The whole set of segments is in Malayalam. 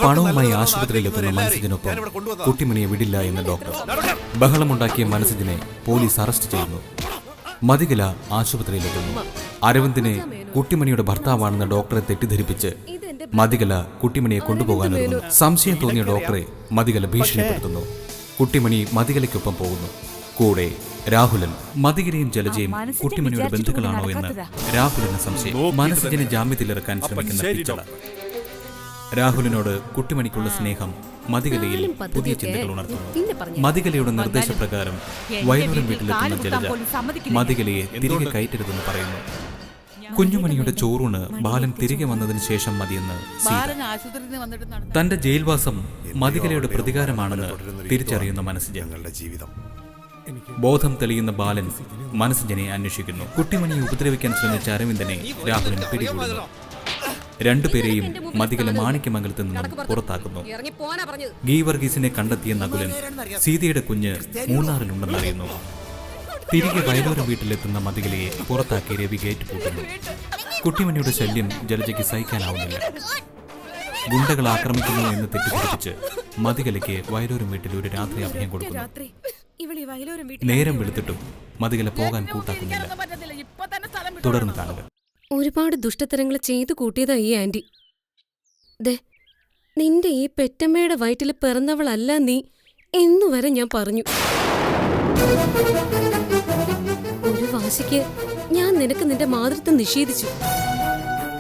പണവുമായി ആശുപത്രിയിലെത്തുന്ന മനസ്സിനൊപ്പം കുട്ടിമണിയെ വിടില്ല എന്ന ഡോക്ടർ. ബഹളമുണ്ടാക്കിയ മനസ്സിനെ പോലീസ് അറസ്റ്റ് ചെയ്യുന്നു. മതികല ആശുപത്രിയിലെത്തുന്നു. അരവിന്ദിനെ കുട്ടിമണിയുടെ ഭർത്താവാണെന്ന ഡോക്ടറെ തെറ്റിദ്ധരിപ്പിച്ച് മതികല കുട്ടിമണിയെ കൊണ്ടുപോകാനൊരുങ്ങുന്നു. സംശയം തോന്നിയ ഡോക്ടറെ മതികല ഭീഷണിപ്പെടുത്തുന്നു. കുട്ടിമണി മതികലയ്ക്കൊപ്പം പോകുന്നു. കൂടെ രാഹുലൻ. മതികലയും ജലജയും കുട്ടിമണിയുടെ ബന്ധുക്കളാണോ എന്ന് രാഹുലിന് സംശയം. മനസ്സിനെ ജാമ്യത്തിലിറക്കാൻ ശ്രമിക്കുന്ന പിച്ചള. രാഹുലിനോട് കുട്ടിമണിക്കുള്ള സ്നേഹം മതികലയിൽ പുതിയ ചിന്തകൾ ഉണർത്തുന്നു. മതികലയുടെ നിർദ്ദേശപ്രകാരം വയലൂരൻ വീട്ടിലെത്തുന്ന ജലജ മതികലയെ തിരികെ കയറ്റരുതെന്ന് പറയുന്നു. കുഞ്ഞുമണിയുടെ ചോറൂണ് ബാലൻ തിരികെ വന്നതിന് ശേഷം മതിയെന്ന് സീത. തന്റെ ജയിൽവാസം മതികലയുടെ പ്രതികാരമാണെന്ന് തിരിച്ചറിയുന്ന മനസ്സിജൻ. ബോധം തെളിയുന്ന ബാലൻ മനസ്സിജനെ അന്വേഷിക്കുന്നു. കുട്ടിമണിയെ ഉപദ്രവിക്കാൻ ശ്രമിച്ച അരവിന്ദനെ രാഹുലൻ പിടികൂടുന്നു. രണ്ടുപേരെയും മതികല മാണിക്യമംഗലത്ത് നിന്നും പുറത്താക്കുന്നു. ഗീവർഗീസിനെ കണ്ടെത്തിയ നകുലൻ സീതയുടെ കുഞ്ഞ് മൂന്നാറിലുണ്ടെന്നറിയുന്നു. തിരികെ വയലൂരൻ വീട്ടിലെത്തുന്ന മതികലയെ പുറത്താക്കി രവി ഗേറ്റ് പൂട്ടുന്നു. കുട്ടിമണിയുടെ ശല്യം ജലജയ്ക്ക് സഹിക്കാനാവുന്നില്ല. ഗുണ്ടകൾ ആക്രമിക്കുന്നു എന്ന് തെറ്റിദ്ധരിപ്പിച്ച് മതികലയ്ക്ക് വയലൂരൻ വീട്ടിൽ ഒരു രാത്രി അഭയം കൊടുക്കുന്നു. നേരം വെളുത്തിട്ടും മതികല പോകാൻ കൂട്ടാക്കുന്നില്ല. തുടർന്ന് കാണുക. ഒരുപാട് ദുഷ്ടത്തരങ്ങൾ ചെയ്തു കൂട്ടിയതാ ഈ ആന്റി. ദേ, നിന്റെ ഈ പെറ്റമ്മയുടെ വയറ്റിൽ പിറന്നവളല്ല നീ എന്നുവരെ ഞാൻ പറഞ്ഞു. ഒരു വാശിക്ക് ഞാൻ നിനക്ക് നിന്റെ മാതൃത്വം നിഷേധിച്ചു.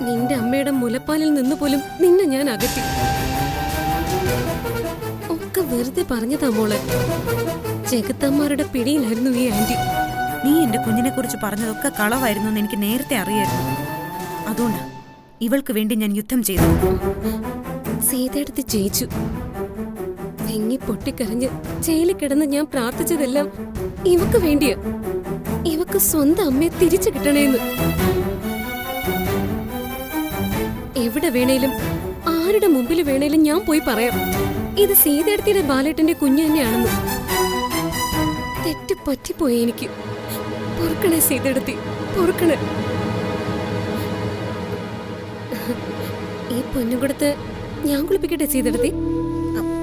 നിന്റെ അമ്മയുടെ മുലപ്പാലിൽ നിന്ന് പോലും നിന്നെ ഞാൻ അകറ്റി. ഒക്കെ വെറുതെ പറഞ്ഞതാ മോളെ. ജഗത്തമ്മമാരുടെ പിടിയിലായിരുന്നു ഈ ആന്റി. നീ എന്റെ കുഞ്ഞിനെ കുറിച്ച് പറഞ്ഞതൊക്കെ കളവായിരുന്നു എന്ന് എനിക്ക് നേരത്തെ അറിയായിരുന്നു. അതുകൊണ്ടാ ഇവൾക്ക് വേണ്ടി ഞാൻ യുദ്ധം ചെയ്തു. സീതയെടുത്ത് ജയിച്ചു. തെങ്ങി പൊട്ടിക്കരഞ്ഞ് ജയിലിൽ കിടന്ന് ഞാൻ പ്രാർത്ഥിച്ചതെല്ലാം ഇവക്ക് വേണ്ടിയാ. ഇവക്ക് സ്വന്തം അമ്മയെ തിരിച്ചു കിട്ടണേന്ന്. എവിടെ വേണേലും ആരുടെ മുമ്പിൽ വേണേലും ഞാൻ പോയി പറയാം, ഇത് സീതയെടുത്തിയുടെ ബാലേട്ടന്റെ കുഞ്ഞു തന്നെയാണെന്ന്. തെറ്റ് പറ്റിപ്പോയി എനിക്ക്. പൊറുക്കണേ സീതയെടുത്തി, പൊറുക്കണേ. ഈ പൊന്നും കൊടുത്ത് ഞാൻ കുളിപ്പിക്കട്ടെ സീതയെടുത്തി?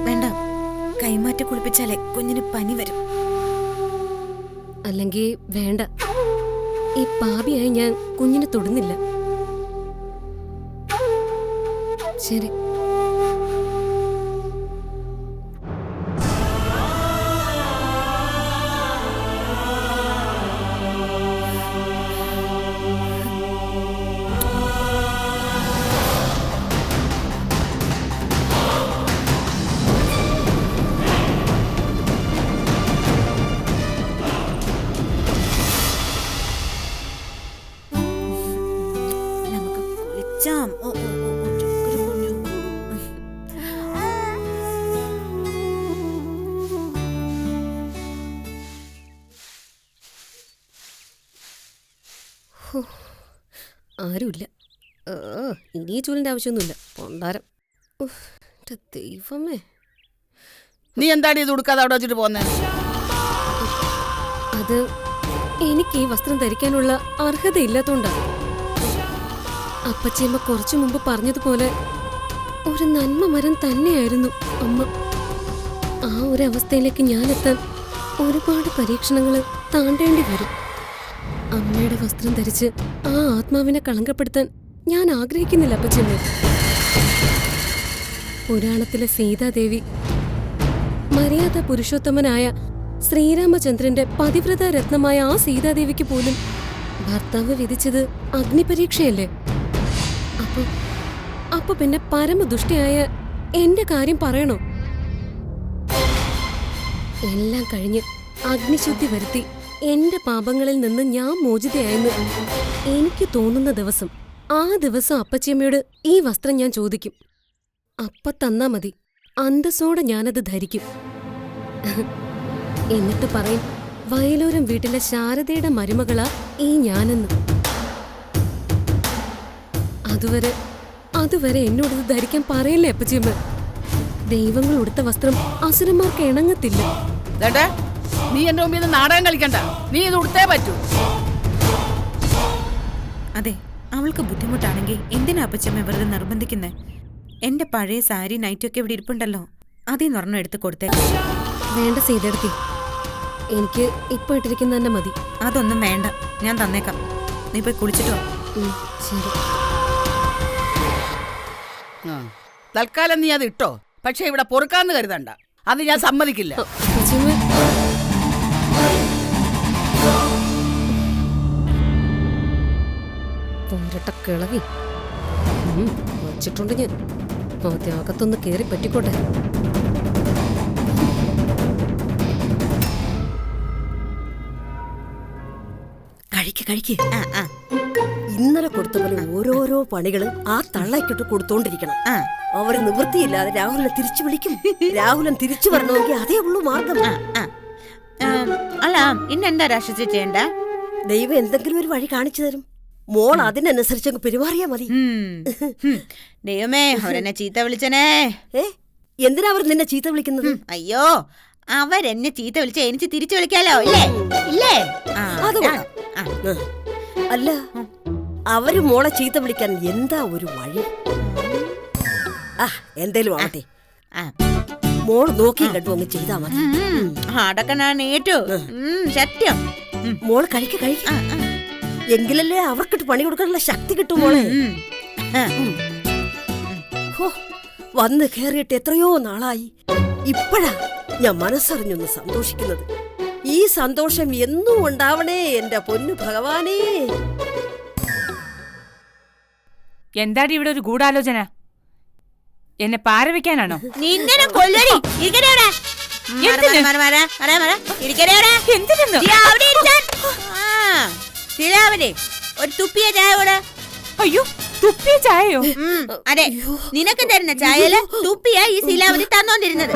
വേണ്ട, കൈമാറ്റ കുളിപ്പിച്ചാലേ കുഞ്ഞിന് പനി വരും. അല്ലെങ്കിൽ വേണ്ട, ഈ പാപിയായി ഞാൻ കുഞ്ഞിനെ തൊടുന്നില്ല. ശരി. അച്ചാം. ഓ, ഓ, ഓ, ഓ, ചക്കര കുഞ്ഞു. ആരുമില്ല. ഇനി ചൂലിന്റെ ആവശ്യമൊന്നുമില്ല. പൊണ്ടാരം. ഉഫ്, എൻ്റെ ദൈവമേ. നീ എന്താണ് ഇത് ഉടുക്കാതെ അവിടെ വെച്ചിട്ട് പോന്നെ? അത് എനിക്ക് ഈ വസ്ത്രം ധരിക്കാനുള്ള അർഹതയില്ലാത്തോണ്ടാ. അപ്പച്ചിയമ്മ കുറച്ചു മുമ്പ് പറഞ്ഞതുപോലെ ഒരു നന്മ മരം തന്നെയായിരുന്നു അമ്മ. ആ ഒരു അവസ്ഥയിലേക്ക് ഞാനെത്താൻ ഒരുപാട് പരീക്ഷണങ്ങൾ താണ്ടേണ്ടി വരും. അമ്മയുടെ വസ്ത്രം ധരിച്ച് ആ ആത്മാവിനെ കളങ്കപ്പെടുത്താൻ ഞാൻ ആഗ്രഹിക്കുന്നില്ല അപ്പച്ചിയമ്മ. പുരാണത്തിലെ സീതാദേവി മര്യാദ പുരുഷോത്തമനായ ശ്രീരാമചന്ദ്രന്റെ പതിവ്രത രത്നമായ ആ സീതാദേവിക്ക് പോലും ഭർത്താവ് വിധിച്ചത് അഗ്നിപരീക്ഷയല്ലേ? അപ്പൊ പിന്നെ പരമദുഷ്ടിയായ എന്റെ കാര്യം പറയണോ? എല്ലാം കഴിഞ്ഞ് അഗ്നിശുദ്ധി വരുത്തി എന്റെ പാപങ്ങളിൽ നിന്ന് ഞാൻ മോചിതയായെന്ന് എനിക്ക് തോന്നുന്ന ദിവസം, ആ ദിവസം അപ്പച്ചിയമ്മയോട് ഈ വസ്ത്രം ഞാൻ ചോദിക്കും. അപ്പ തന്നാ മതി, അന്തസ്സോടെ ഞാനത് ധരിക്കും. എന്നിട്ട് പറയും, വയലോരം വീട്ടിലെ ശാരദയുടെ മരുമകളാ ഈ ഞാനെന്ന്. അതുവരെ എന്നോടത് ധരിക്കാൻ പറയല്ലേ അപ്പച്ചിയമ്മ. ദൈവങ്ങൾ ഉടുത്ത വസ്ത്രം അസുരന്മാർക്ക് ഇണങ്ങത്തില്ല. നീ എന്റെ മുമ്പിൽ നിന്ന് നാടകം കളിക്കണ്ട. നീ ഇത് ഉടുത്തേ പറ്റൂ. അതെ, അവൾക്ക് ബുദ്ധിമുട്ടാണെങ്കിൽ എന്തിനാ അപ്പച്ചമ്മ വെറുതെ നിർബന്ധിക്കുന്നേ? എന്റെ പഴയ സാരി നൈറ്റൊക്കെ ഇവിടെ ഇരിപ്പുണ്ടല്ലോ, അതിൽ ഒരെണ്ണം എടുത്ത് കൊടുത്തേക്കാം. വേണ്ട സീതെടുത്തി, എനിക്ക് ഇപ്പൊ ഇട്ടിരിക്കുന്ന തന്നെ മതി. അതൊന്നും വേണ്ട, ഞാൻ തന്നേക്കാം. നീ പോയി കുളിച്ചിട്ടോ. ശരി. തൽക്കാലം നീ അത് ഇട്ടോ. പക്ഷെ ഇവിടെ പൊറുക്കാന്ന് കരുതണ്ട, അത് ഞാൻ സമ്മതിക്കില്ല. കിളവി വച്ചിട്ടുണ്ട് ഞാൻ. ആദ്യം അകത്തൊന്ന് കേറി പറ്റിക്കോട്ടെ. കഴിക്ക്. ഇന്നലെ കൊടുത്ത പോലെ ഓരോരോ പണികള് ആ തള്ളക്കിട്ട് കൊടുത്തോണ്ടിരിക്കണം. അവര് നിവൃത്തിയില്ലാതെ രാഹുലിനെ തിരിച്ചു വിളിക്കും. രാഹുലൻ തിരിച്ചു വരണമെങ്കിൽ അതേ ഉള്ളൂ മാർഗം. അല്ല, ഇന്നെന്താ രാഷ്ട്രീയ ചെയ്യണ്ട? ദൈവം എന്തെങ്കിലും ഒരു വഴി കാണിച്ചു തരും. മോൾ അതിനനുസരിച്ച് പെരുമാറിയാ മതി. ദൈവമേ, അവരെന്നെ ചീത്ത വിളിച്ചനേ. എന്തിനാ അവർ നിന്നെ ചീത്ത വിളിക്കുന്നത്? അയ്യോ, അവരെന്നെ ചീത്ത വിളിച്ച എനിക്ക് തിരിച്ചു വിളിക്കാലോ, ഇല്ലേ? ഇല്ലേ? അല്ല, അവര് മോളെ ചീത്ത വിളിക്കാൻ എന്താ ഒരു വഴി? എന്തേലും ആവട്ടെ, മോള് നോക്കി കണ്ടു അങ്ങ് ചെയ്താ മതി. അടക്ക ഞാൻ ഏറ്റു, സത്യം. മോള് കഴിക്ക. എങ്കിലല്ലേ അവർക്കിട്ട് പണി കൊടുക്കാനുള്ള ശക്തി കിട്ടും മോളെ. വന്ന് കേറിയിട്ട് എത്രയോ നാളായി. ഇപ്പഴാ ഞാൻ മനസ്സറിഞ്ഞൊന്ന് സന്തോഷിക്കുന്നത്. ഈ സന്തോഷം എന്നും ഉണ്ടാവണേ എന്റെ പൊന്നു ഭഗവാനേ. എന്താടി ഇവിടെ ഒരു ഗൂഢാലോചന? എന്നെ പാരവയ്ക്കാനാണോ? ഒരു തുപ്പിയ ചായ കൂടെ. അയ്യോ, തുപ്പിയ ചായയോ? അതെ, നിനക്ക് തരുന്ന ചായയില് തുപ്പിയ ഈ ശീലാവതി തന്നോണ്ടിരുന്നത്.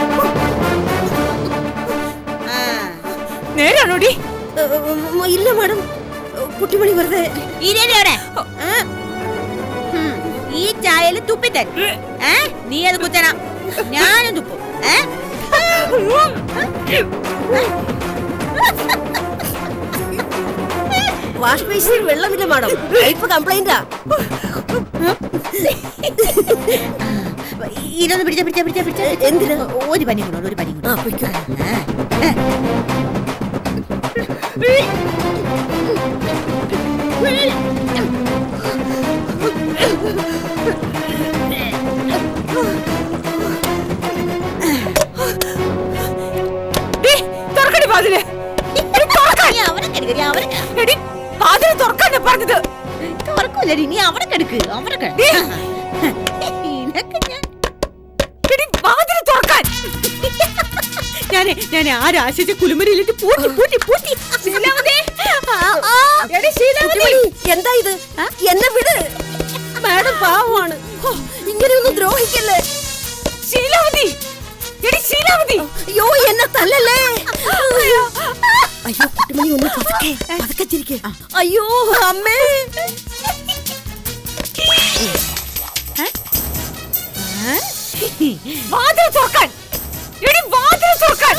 നേരാണോടി? ഇല്ല മാഡം, കുട്ടിമണി വെറുതെ. ഈ ചായയില് തുപ്പിത്തരും. നീ അത് കുത്തണം, ഞാനും തുപ്പും. വാഷ് ബേസിൽ വെള്ളമില്ല മാഡം, പൈപ്പ് കംപ്ലൈന്റാ. ഇതൊന്ന് പിടിച്ച. എന്തിനാ? ഒരു പനി കൊണ്ടോ, ഒരു പനി കൊണ്ടോ. ഞാൻ ആരാശിച്ച കുലുമരിയിലിട്ട് പൂട്ടി. എന്താ ഇത്? എന്നെ വിട്. മാഡം പാവമാണ്. ഹോ, ഇങ്ങനെയൊന്നും ദ്രോഹിക്കല്ലേ. ശീലാവതി, എടി ശീലാവതി. അയ്യോ, എന്നെ തല്ലല്ലേ. അയ്യോ, കുട്ടിമണി ഒന്ന് പതുക്കെ പതുക്കെ ചിരിക്ക്. അയ്യോ അമ്മേ. വാതിൽ തുറക്കാൻ, എടി വാതിൽ തുറക്കാൻ.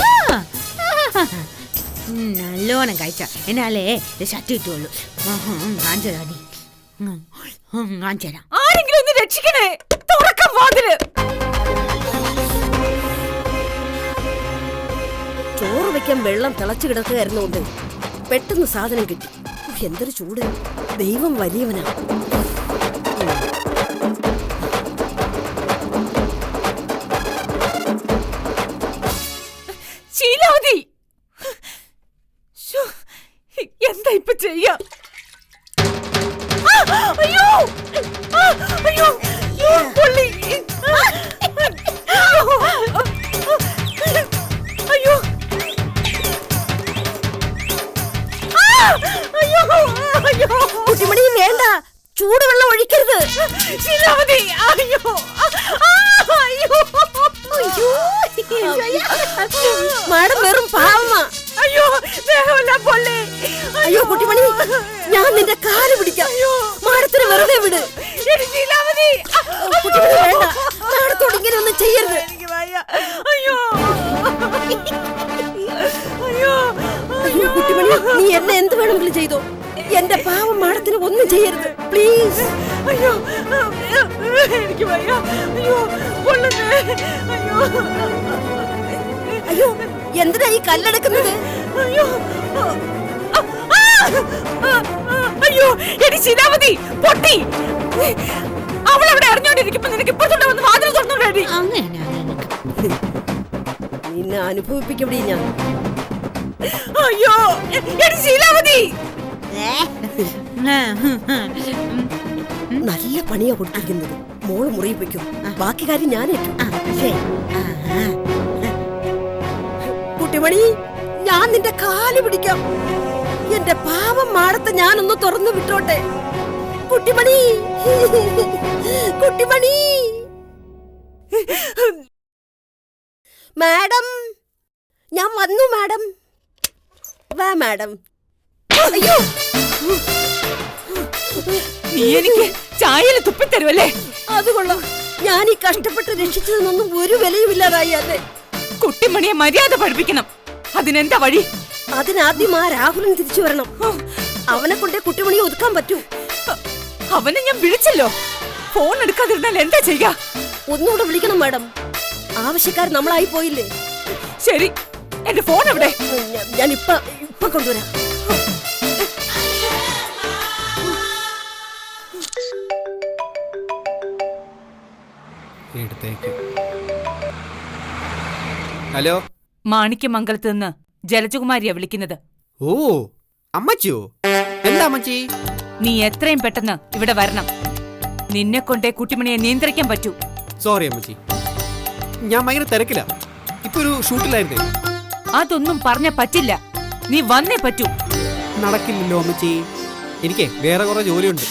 നല്ലോണം കഴിച്ച എന്നാലേ ഷർട്ട് കിട്ടുള്ളൂ. കാണിച്ചതാ കാണിച്ചരാ. ആരെങ്കിലും ഒന്ന് രക്ഷിക്കണേ, തുറക്കാൻ വാതില്. ചോറ് വെക്കാൻ വെള്ളം തിളച്ചു കിടക്കുകയായിരുന്നുകൊണ്ട് പെട്ടെന്ന് സാധനം കിട്ടി. എന്തൊരു ചൂട്. ദൈവം വലിയവനാ. ശീലാവതി, ശ്ശോ, എന്താ ഇപ്പൊ ചെയ്യാ? അയ്യോ, അയ്യോ, അയ്യോ, പൊള്ളി. അയ്യോ, അയ്യോ, അയ്യോ. കുട്ടിമണി വേണ്ട, ചൂടുവെള്ളം ഒഴിക്കരുത്. ശീലാവതി, അയ്യോ, അയ്യോ, മാഡം വെറും പാവമാ. അയ്യോ, ദേഹമെല്ലാം പൊള്ളി. അയ്യോ കുട്ടിമണി, ഞാൻ നിന്റെ കാല് പിടിക്കാം. മാഡത്തിന് വെറുതെ വിട്. എടി ശീലാവതി, കുട്ടിമണി വേണ്ട, മാഡത്തോട് ഇങ്ങനെ ഒന്നും ചെയ്യരുത്. എനിക്ക് വയ്യ. അയ്യോ, അയ്യോ, അയ്യോ കുട്ടിമണി, നീ എന്നെ എന്ത് വേണമെങ്കിലും ചെയ്തോ. എന്റെ പാവം മാഡത്തിന് ഒന്നും ചെയ്യരുത്, പ്ലീസ്. അയ്യോ, എനിക്ക് വയ്യ. അയ്യോ, പൊള്ളുന്നേ. അയ്യോ, അയ്യോ, എന്തിനാ ഈ കല്ലെടുക്കുന്നത്? അയ്യോ, അയ്യോ, എടി ശീലാവതി, പൊട്ടി. അവളവിടെ അറിഞ്ഞോണ്ടിരിക്കുമ്പോ നിനക്ക് ഇപ്പഴത്തോടെ വന്ന് വാതിൽ തുറന്നോടി. അങ്ങനെ നിന്നെ അനുഭവിപ്പിക്കവിടെ ഞാൻ. അയ്യോ, എടി ശീലാവതി. നല്ല പണിയാ കൊടുത്തിരിക്കുന്നത്. മോള് മുറിയിൽ വെക്കും, ബാക്കി കാര്യം ഞാനേറ്റു. കുട്ടിമണി, ഞാൻ നിന്റെ കാല് പിടിക്കാം. എന്റെ പാവം മാടത്തെ ഞാനൊന്ന് തുറന്നു വിട്ടോട്ടെ. കുട്ടിമണി, കുട്ടിമണി. മാഡം, ഞാൻ വന്നു മാഡം. വാ മാഡം. അയ്യോ, നീ എനിക്ക് ചായയിൽ തുപ്പിത്തരുവല്ലേ? അത് കൊള്ളാം. ഞാൻ ഈ കഷ്ടപ്പെട്ട് രക്ഷിച്ചതിനൊന്നും ഒരു വിലയുമില്ലാതായി. അല്ലേ, കുട്ടിമണിയെ മര്യാദ പഠിപ്പിക്കണം. അതിനെന്താ വഴി? അതിനാദ്യം ആ രാഹുലൻ തിരിച്ചു വരണം. അവനെ കൊണ്ടേ കുട്ടിമണിയെ ഒതുക്കാൻ പറ്റൂ. അവനെ ഞാൻ വിളിച്ചല്ലോ. ഫോൺ എടുക്കാതിരുന്നാൽ എന്താ ചെയ്യാ? ഒന്നുകൂടെ വിളിക്കണം മാഡം. ആവശ്യക്കാർ നമ്മളായി പോയില്ലേ. ശരി, എന്റെ ഫോൺ എവിടെ? ഞാൻ ഇപ്പൊ കൊണ്ടുവരാം. ഹലോ, മാണിക്യമംഗലത്ത് നിന്ന് ജലജകുമാരിയാ വിളിക്കുന്നത്. ഓ അമ്മച്ചിയോ? എന്താ അമ്മച്ചി? നീ എത്രയും പെട്ടെന്ന് ഇവിടെ വരണം. നിന്നെ കൊണ്ടേ കുട്ടിമണിയെ നിയന്ത്രിക്കാൻ പറ്റൂ. സോറി അമ്മച്ചി, ഞാൻ ഭയങ്കര തിരക്കില്ല. ഇപ്പൊ ഒരു ഷൂട്ടിലായിരുന്നേ. അതൊന്നും പറഞ്ഞ പറ്റില്ല. നീ വന്നേ പറ്റൂ. നടക്കില്ലല്ലോ അമ്മച്ചി, എനിക്ക് വേറെ കുറെ ജോലിയുണ്ട്.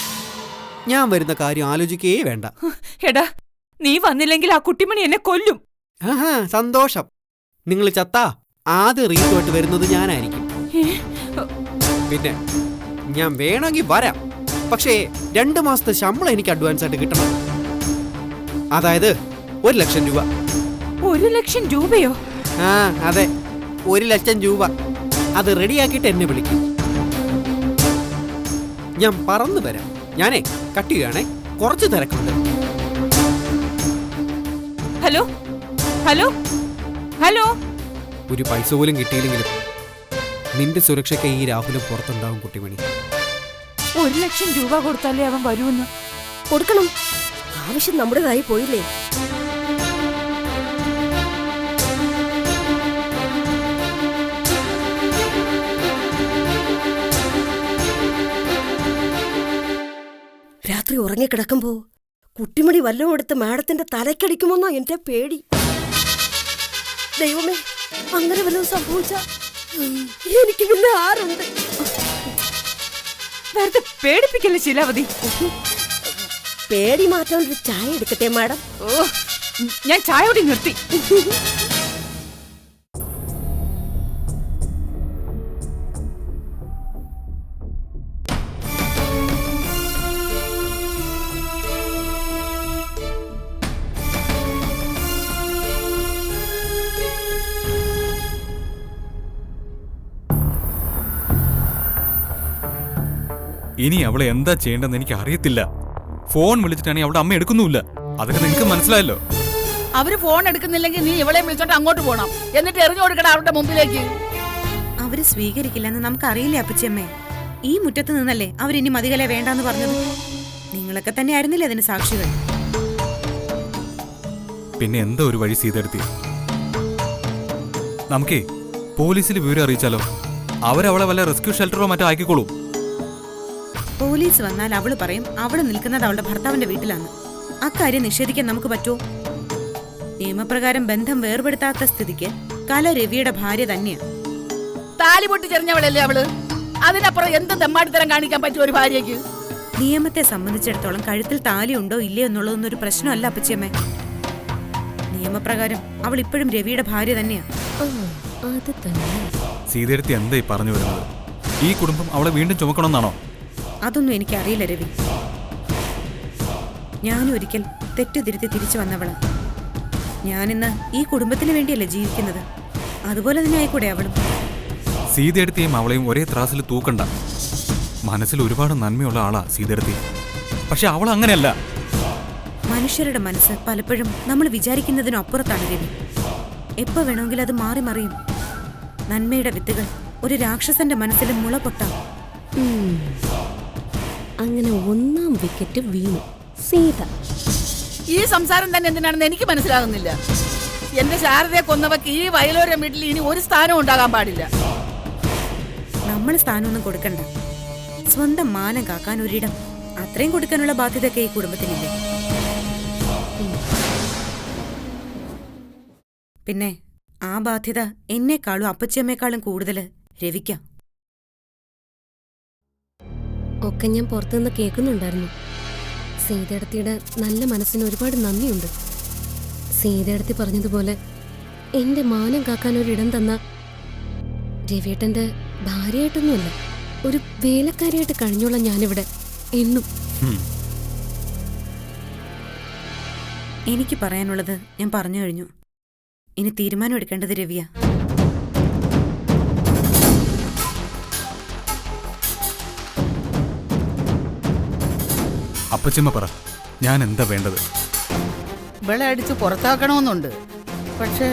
ഞാൻ വരുന്ന കാര്യം ആലോചിക്കേ വേണ്ട. എടാ, നീ വന്നില്ലെങ്കിൽ ആ കുട്ടിമണി എന്നെ കൊല്ലും. ആഹാ, സന്തോഷം. നിങ്ങൾ ചത്താ ആദ്യം റീത്തുമായിട്ട് വരുന്നത് ഞാനായിരിക്കും. പിന്നെ ഞാൻ വേണമെങ്കിൽ വരാം, പക്ഷേ 2 മാസത്തെ ശമ്പളം എനിക്ക് അഡ്വാൻസ് ആയിട്ട് കിട്ടണം. അതായത് 1,00,000 രൂപ. 1,00,000 രൂപയോ? ആ അതെ, 1,00,000 രൂപ. അത് റെഡിയാക്കിയിട്ട് എന്നെ വിളിക്കും. ഞാൻ പറന്നു വരാം. ഞാനേ കട്ട് ചെയ്യുകയാണേ, കുറച്ച് തിരക്കുണ്ട്. Hello, hello, hello. ഒരു പൈസ പോലും കിട്ടിയില്ലെങ്കിലും നിന്റെ സുരക്ഷയ്ക്ക് ഈ രാഹുലും പുറത്തുണ്ടാവും കുട്ടിമണി. 1,00,000 രൂപ കൊടുത്താലേ അവൻ വരുമെന്ന്. കൊടുക്കണം. ആവശ്യം നമ്മുടേതായി പോയില്ലേ. രാത്രി ഉറങ്ങിക്കിടക്കുമ്പോ കുട്ടിമണി വല്ലതും എടുത്ത് മാഡത്തിന്റെ തലക്കടിക്കുമെന്നോ എന്റെ പേടി. ദൈവമേ, അങ്ങനെ വല്ലതും സംഭവിച്ച എനിക്ക് പിന്നെ ആരുണ്ട്? വെറുതെ പേടിപ്പിക്കല്ലേ ശീലാവതി. പേടി മാറ്റാൻ ഒരു ചായ എടുക്കട്ടെ മാഡം? ഓ, ഞാൻ ചായ കൂടി നിർത്തി. ഇനി അവളെ എന്താ ചെയ്യേണ്ടെന്ന് എനിക്ക് അറിയത്തില്ല. ഫോൺ വിളിച്ചിട്ടാണെങ്കിൽ അവളുടെ അമ്മ എടുക്കുന്നുമില്ല. അതൊക്കെ നിനക്ക് മനസ്സിലായല്ലോ. അവര് ഫോൺ എടുക്കുന്നില്ലെങ്കിൽ നീ ഇവളെ വിളിച്ചോണ്ട് അങ്ങോട്ട് പോണം, എന്നിട്ട് എറിഞ്ഞു കൊടുക്കണം അവരുടെ മുമ്പിലേക്ക്. അവര് സ്വീകരിക്കില്ലെന്ന് നമുക്കറിയില്ലേ അപ്പച്ചിയമ്മേ? ഈ മുറ്റത്ത് നിന്നല്ലേ അവരിനി മതികല വേണ്ടാന്ന് പറഞ്ഞത്. നിങ്ങളൊക്കെ തന്നെ ആയിരുന്നില്ലേ അതിന് സാക്ഷികൾ? പിന്നെ എന്താ ഒരു വഴി ചെയ്തെടുത്തി? നമുക്കേ പോലീസിൽ വിവരം അറിയിച്ചാലോ? അവരവളെ വല്ല റെസ്ക്യൂ ഷെൽട്ടറോ മറ്റോ ആക്കിക്കോളും. പോലീസ് വന്നാൽ അവള് പറയും അവള് നിൽക്കുന്നത് അവളുടെ ഭർത്താവിന്റെ വീട്ടിലാണ്. അക്കാര്യം നിഷേധിക്കാൻ നമുക്ക് പറ്റുമോ? നിയമപ്രകാരം ബന്ധം വേർപെടുത്താത്ത സ്ഥിതിക്ക് കല രവിയുടെ ഭാര്യ തന്നെയാണ്. താലി പൊട്ടി ചെറിഞ്ഞവളല്ലേ അവള്. അതിനപ്പുറം എന്ത് തെമ്മാടിത്തരം കാണിക്കാൻ പറ്റും ഒരു ഭാര്യയ്ക്ക്? നിയമത്തെ സംബന്ധിച്ചിടത്തോളം കഴുത്തിൽ താലി ഉണ്ടോ ഇല്ലയോ എന്നുള്ളതൊന്നും ഒരു പ്രശ്നമല്ല അപ്പച്ചിയമ്മേ. നിയമപ്രകാരം അവൾ ഇപ്പോഴും രവിയുടെ ഭാര്യ തന്നെയാണ്. അത് തന്നെ. സീതയെടുത്തി എന്തായി പറഞ്ഞു വരുന്നത്? ഈ കുടുംബം അവളെ വീണ്ടും ചുമക്കണമെന്നാണോ? അതൊന്നും എനിക്കറിയില്ല രവി. ഞാനും ഒരിക്കൽ തെറ്റുതിരുത്തി തിരിച്ചു വന്നവളാ. ഞാനിന്ന് ഈ കുടുംബത്തിന് വേണ്ടിയല്ലേ ജീവിക്കുന്നത്. അതുപോലെ തന്നെ ആയിക്കൂടെ അവളും? സീതയെടുത്തിയും അവളെയും ഒരേ ത്രാസിൽ തൂക്കണ്ട. മനസ്സിൽ ഒരുപാട് നന്മയുള്ള ആളാ സീതയെടുത്തി. പക്ഷെ അവൾ അങ്ങനെയല്ല. മനുഷ്യരുടെ മനസ്സ് പലപ്പോഴും നമ്മൾ വിചാരിക്കുന്നതിനും അപ്പുറത്താണ് രവി. എപ്പോ വേണമെങ്കിലും അത് മാറി മറിയും. നന്മയുടെ വിത്തുകൾ ഒരു രാക്ഷസന്റെ മനസ്സിൽ മുള പൊട്ടാം. അങ്ങനെ 1-ാം വിക്കറ്റ് വീണു. സീത. ഈ സംസാരം തന്നെ എന്തിനാണെന്ന് എനിക്ക് മനസ്സിലാകുന്നില്ല. എന്റെ ശാരദയെ കൊന്നവർക്ക് ഈ വയലോരം വീട്ടിൽ ഇനി ഒരു സ്ഥാനവും ഉണ്ടാകാൻ പാടില്ല. നമ്മൾ സ്ഥാനമൊന്നും കൊടുക്കണ്ട. സ്വന്തം മാനം കാക്കാൻ ഒരിടം, അത്രയും കൊടുക്കാനുള്ള ബാധ്യതയൊക്കെ ഈ കുടുംബത്തിനില്ലേ? പിന്നെ ആ ബാധ്യത എന്നെക്കാളും അപ്പച്ചിയമ്മേക്കാളും കൂടുതൽ രവിക്കാം. ഒക്കെ ഞാൻ പുറത്തുനിന്ന് കേൾക്കുന്നുണ്ടായിരുന്നു. സീതയടത്തിയുടെ നല്ല മനസ്സിന് ഒരുപാട് നന്ദിയുണ്ട്. സീതയടത്തി പറഞ്ഞതുപോലെ എന്റെ മാനം കാക്കാൻ ഒരിടം തന്ന രവിയേട്ടന്റെ ഭാര്യയായിട്ടൊന്നുമല്ല, ഒരു വേലക്കാരിയായിട്ട് കഴിഞ്ഞോളാം ഞാനിവിടെ എന്നും. എനിക്ക് പറയാനുള്ളത് ഞാൻ പറഞ്ഞു കഴിഞ്ഞു. ഇനി തീരുമാനം എടുക്കേണ്ടത് രവിയാ. അപ്പച്ചമ്മ പറ, ഞാൻ എന്താ വേണ്ടത്? ഇവളെ അടിച്ച് പുറത്താക്കണമെന്നുണ്ട്. പക്ഷേ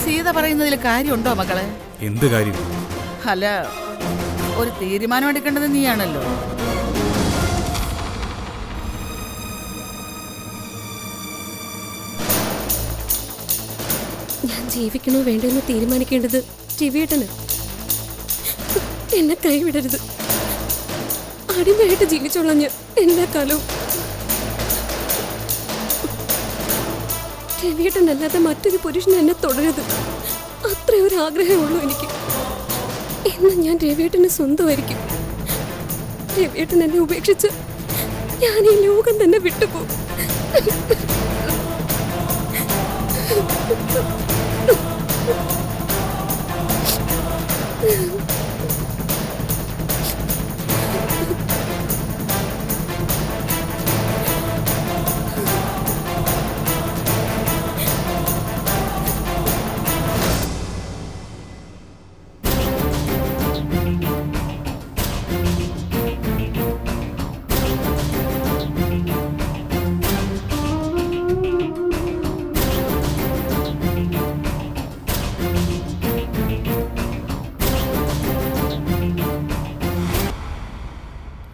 സീത പറയുന്നതിൽ കാര്യമുണ്ടോ മക്കളെ? എന്ത് കാര്യം? അല്ല, ഒരു തീരുമാനം എടുക്കേണ്ടത് നീയാണല്ലോ. ഞാൻ ജീവിക്കണോ വേണ്ടെന്ന് തീരുമാനിക്കേണ്ടത് രവിയേട്ടന്. എന്നെ കൈവിടരുത്. അടിമയായിട്ട് ജീവിച്ചോളാം ഞാൻ എല്ലാ കാലവും. രവിയേട്ടനല്ലാതെ മറ്റൊരു പുരുഷൻ എന്നെ തുടരുത്. അത്ര ഒരു ആഗ്രഹമുള്ളൂ എനിക്ക്. ഇന്ന് ഞാൻ രവിയേട്ടന് സ്വന്തമായിരിക്കും. രവിയേട്ടൻ എന്നെ ഉപേക്ഷിച്ച് ഞാൻ ഈ ലോകം തന്നെ വിട്ടുപോകും.